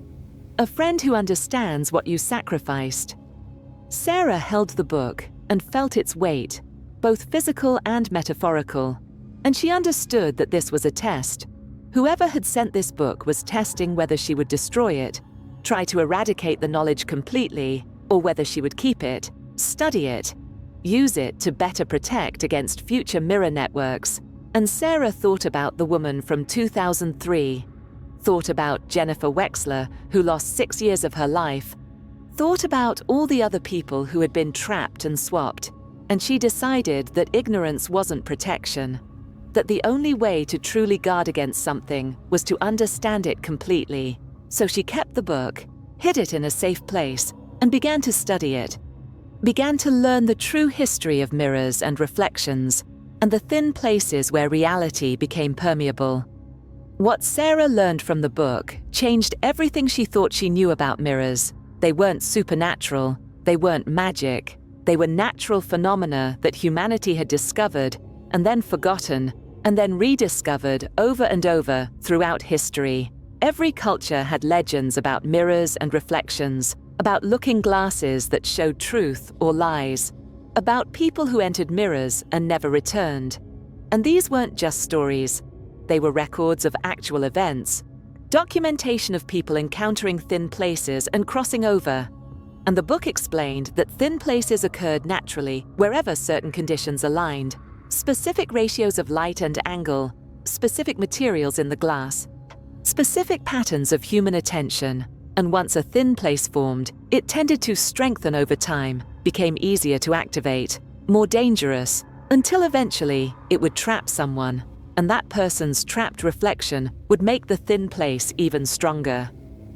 a friend who understands what you sacrificed." Sarah held the book and felt its weight. both physical and metaphorical. And she understood that this was a test. Whoever had sent this book was testing whether she would destroy it, try to eradicate the knowledge completely, or whether she would keep it, study it, use it to better protect against future mirror networks. And Sarah thought about the woman from 2003, thought about Jennifer Wexler, who lost 6 years of her life, thought about all the other people who had been trapped and swapped, and she decided that ignorance wasn't protection, that the only way to truly guard against something was to understand it completely. So she kept the book, hid it in a safe place, and began to study it, began to learn the true history of mirrors and reflections, and the thin places where reality became permeable. What Sarah learned from the book changed everything she thought she knew about mirrors. They weren't supernatural, they weren't magic, they were natural phenomena that humanity had discovered and then forgotten and then rediscovered over and over throughout history. Every culture had legends about mirrors and reflections, about looking glasses that showed truth or lies, about people who entered mirrors and never returned. And these weren't just stories. They were records of actual events, documentation of people encountering thin places and crossing over. And the book explained that thin places occurred naturally wherever certain conditions aligned, specific ratios of light and angle, specific materials in the glass, specific patterns of human attention. And once a thin place formed, it tended to strengthen over time, became easier to activate, more dangerous, until eventually it would trap someone, and that person's trapped reflection would make the thin place even stronger,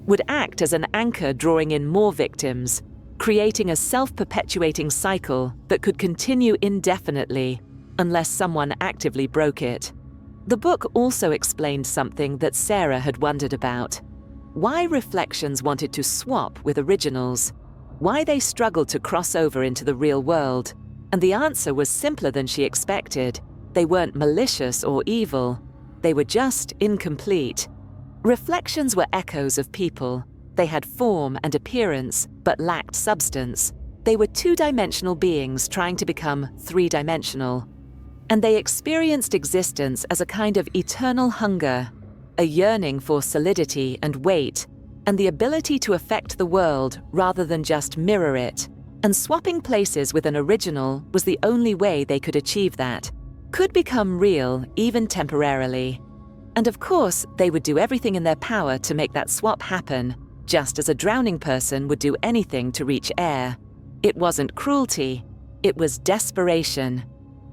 would act as an anchor drawing in more victims, creating a self-perpetuating cycle that could continue indefinitely unless someone actively broke it. The book also explained something that Sarah had wondered about: why reflections wanted to swap with originals, why they struggled to cross over into the real world. And the answer was simpler than she expected. They weren't malicious or evil, they were just incomplete. Reflections were echoes of people. They had form and appearance, but lacked substance. They were two-dimensional beings trying to become three-dimensional. And they experienced existence as a kind of eternal hunger, a yearning for solidity and weight, and the ability to affect the world rather than just mirror it. And swapping places with an original was the only way they could achieve that, could become real even temporarily. And of course, they would do everything in their power to make that swap happen, just as a drowning person would do anything to reach air. It wasn't cruelty, it was desperation.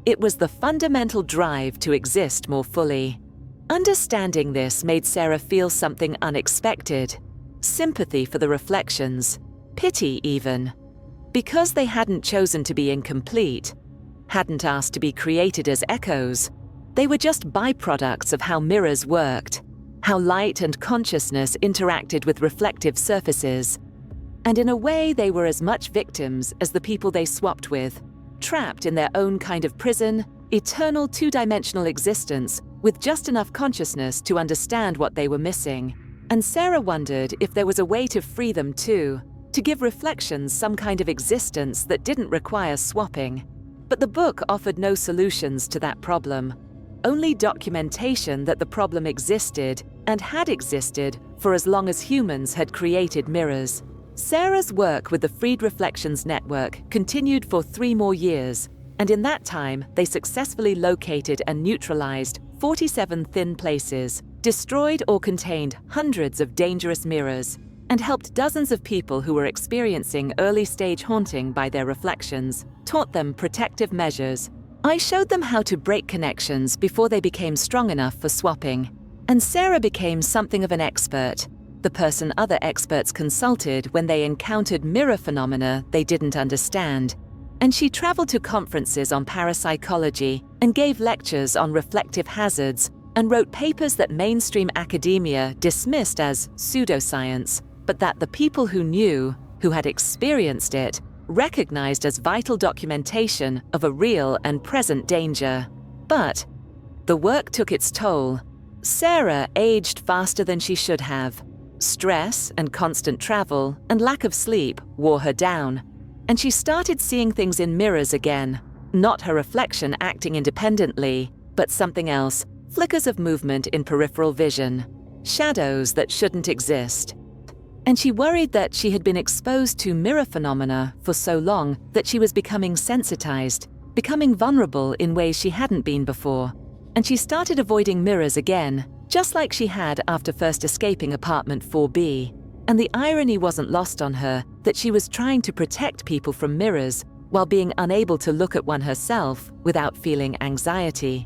It was the fundamental drive to exist more fully. Understanding this made Sarah feel something unexpected: sympathy for the reflections, pity even. Because they hadn't chosen to be incomplete, hadn't asked to be created as echoes, they were just byproducts of how mirrors worked, how light and consciousness interacted with reflective surfaces. And in a way, they were as much victims as the people they swapped with, trapped in their own kind of prison, eternal two-dimensional existence with just enough consciousness to understand what they were missing. And Sarah wondered if there was a way to free them too, to give reflections some kind of existence that didn't require swapping. But the book offered no solutions to that problem, only documentation that the problem existed and had existed for as long as humans had created mirrors. Sarah's work with the Freed Reflections Network continued for 3 more years, and in that time they successfully located and neutralized 47 thin places, destroyed or contained hundreds of dangerous mirrors, and helped dozens of people who were experiencing early-stage haunting by their reflections, taught them protective measures. I showed them how to break connections before they became strong enough for swapping. And Sarah became something of an expert, the person other experts consulted when they encountered mirror phenomena they didn't understand. And she traveled to conferences on parapsychology and gave lectures on reflective hazards and wrote papers that mainstream academia dismissed as pseudoscience, but that the people who knew, who had experienced it, recognized as vital documentation of a real and present danger. But the work took its toll. Sarah aged faster than she should have. Stress and constant travel and lack of sleep wore her down, and she started seeing things in mirrors again, Not her reflection acting independently, but something else, flickers of movement in peripheral vision, shadows that shouldn't exist. And she worried that she had been exposed to mirror phenomena for so long that she was becoming sensitized, becoming vulnerable in ways she hadn't been before. And she started avoiding mirrors again, just like she had after first escaping apartment 4B. And the irony wasn't lost on her that she was trying to protect people from mirrors while being unable to look at one herself without feeling anxiety.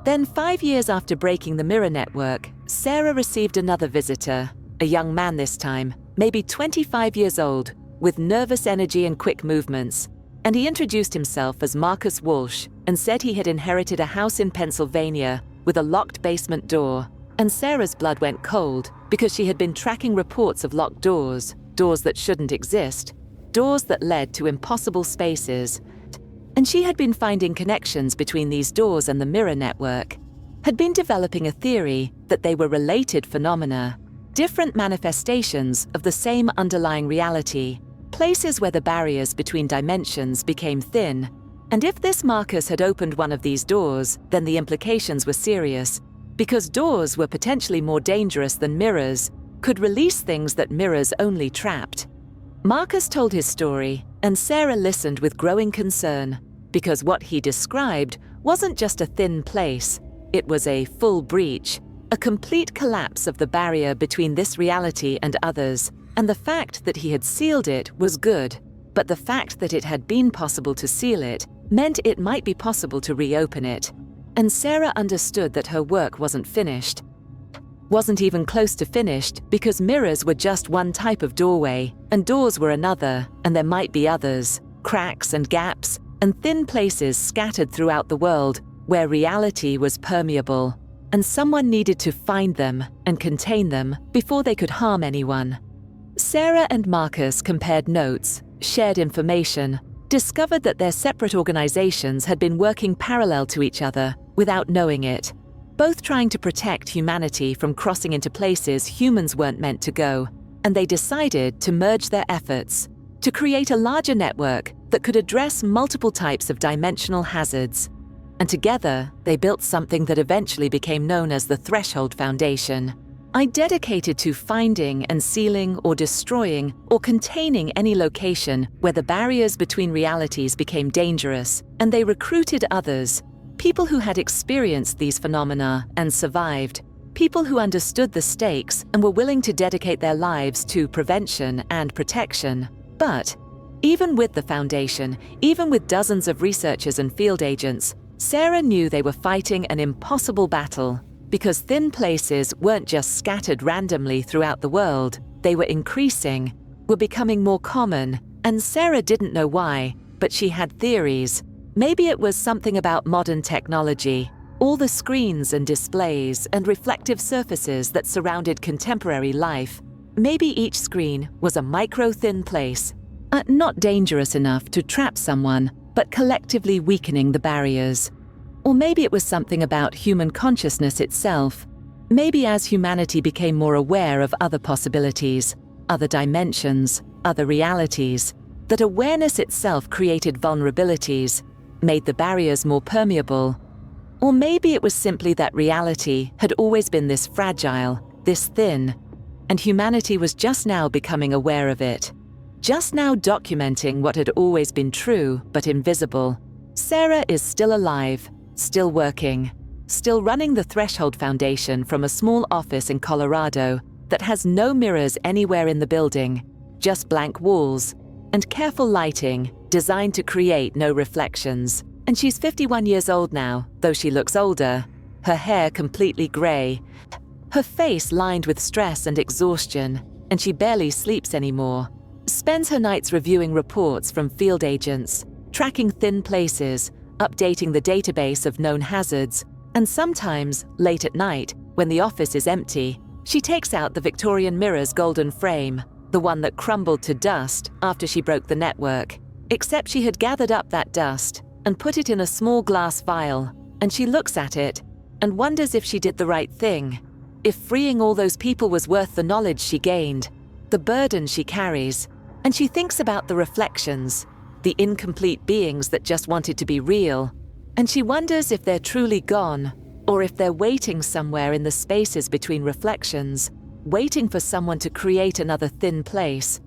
Then 5 years after breaking the mirror network, Sarah received another visitor, a young man this time, maybe 25 years old, with nervous energy and quick movements. And he introduced himself as Marcus Walsh and said he had inherited a house in Pennsylvania with a locked basement door. And Sarah's blood went cold because she had been tracking reports of locked doors, doors that shouldn't exist, doors that led to impossible spaces. And she had been finding connections between these doors and the mirror network, had been developing a theory that they were related phenomena, different manifestations of the same underlying reality, places where the barriers between dimensions became thin. And if this Marcus had opened one of these doors, then the implications were serious, because doors were potentially more dangerous than mirrors, could release things that mirrors only trapped. Marcus told his story, and Sarah listened with growing concern, because what he described wasn't just a thin place, it was a full breach, a complete collapse of the barrier between this reality and others, and the fact that he had sealed it was good, but the fact that it had been possible to seal it meant it might be possible to reopen it. And Sarah understood that her work wasn't finished. Wasn't even close to finished because mirrors were just one type of doorway, and doors were another, and there might be others, cracks and gaps, and thin places scattered throughout the world where reality was permeable, and someone needed to find them and contain them before they could harm anyone. Sarah and Marcus compared notes, shared information, discovered that their separate organizations had been working parallel to each other without knowing it, both trying to protect humanity from crossing into places humans weren't meant to go, and they decided to merge their efforts to create a larger network that could address multiple types of dimensional hazards. And together, they built something that eventually became known as the Threshold Foundation, dedicated to finding and sealing or destroying or containing any location where the barriers between realities became dangerous, and they recruited others, people who had experienced these phenomena and survived, people who understood the stakes and were willing to dedicate their lives to prevention and protection. But even with the foundation, even with dozens of researchers and field agents, Sarah knew they were fighting an impossible battle, because thin places weren't just scattered randomly throughout the world, they were increasing, were becoming more common, and Sarah didn't know why, but she had theories. Maybe it was something about modern technology, all the screens and displays and reflective surfaces that surrounded contemporary life. Maybe each screen was a micro-thin place, not dangerous enough to trap someone, but collectively weakening the barriers. Or maybe it was something about human consciousness itself. Maybe as humanity became more aware of other possibilities, other dimensions, other realities, that awareness itself created vulnerabilities, made the barriers more permeable. Or maybe it was simply that reality had always been this fragile, this thin, and humanity was just now becoming aware of it. Just now documenting what had always been true but invisible. Sarah is still alive, still working, still running the Threshold Foundation from a small office in Colorado that has no mirrors anywhere in the building, just blank walls, and careful lighting designed to create no reflections. And she's 51 years old now, though she looks older, her hair completely gray, her face lined with stress and exhaustion, and she barely sleeps anymore. Spends her nights reviewing reports from field agents, tracking thin places, updating the database of known hazards, and sometimes, late at night, when the office is empty, she takes out the Victorian mirror's golden frame, the one that crumbled to dust after she broke the network. Except she had gathered up that dust and put it in a small glass vial, and she looks at it and wonders if she did the right thing, if freeing all those people was worth the knowledge she gained, the burden she carries, and she thinks about the reflections, the incomplete beings that just wanted to be real. And she wonders if they're truly gone, or if they're waiting somewhere in the spaces between reflections, waiting for someone to create another thin place,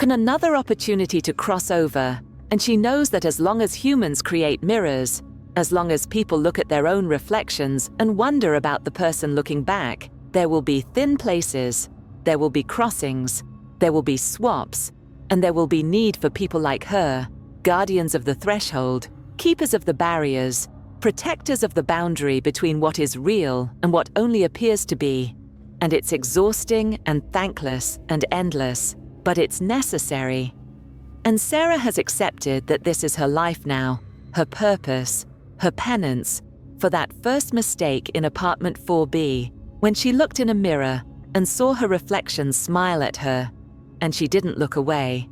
another opportunity to cross over. And she knows that as long as humans create mirrors, as long as people look at their own reflections and wonder about the person looking back, there will be thin places, there will be crossings, there will be swaps, and there will be need for people like her, guardians of the threshold, keepers of the barriers, protectors of the boundary between what is real and what only appears to be. And it's exhausting and thankless and endless, but it's necessary. And Sarah has accepted that this is her life now, her purpose, her penance, for that first mistake in apartment 4B, when she looked in a mirror and saw her reflection smile at her, and she didn't look away.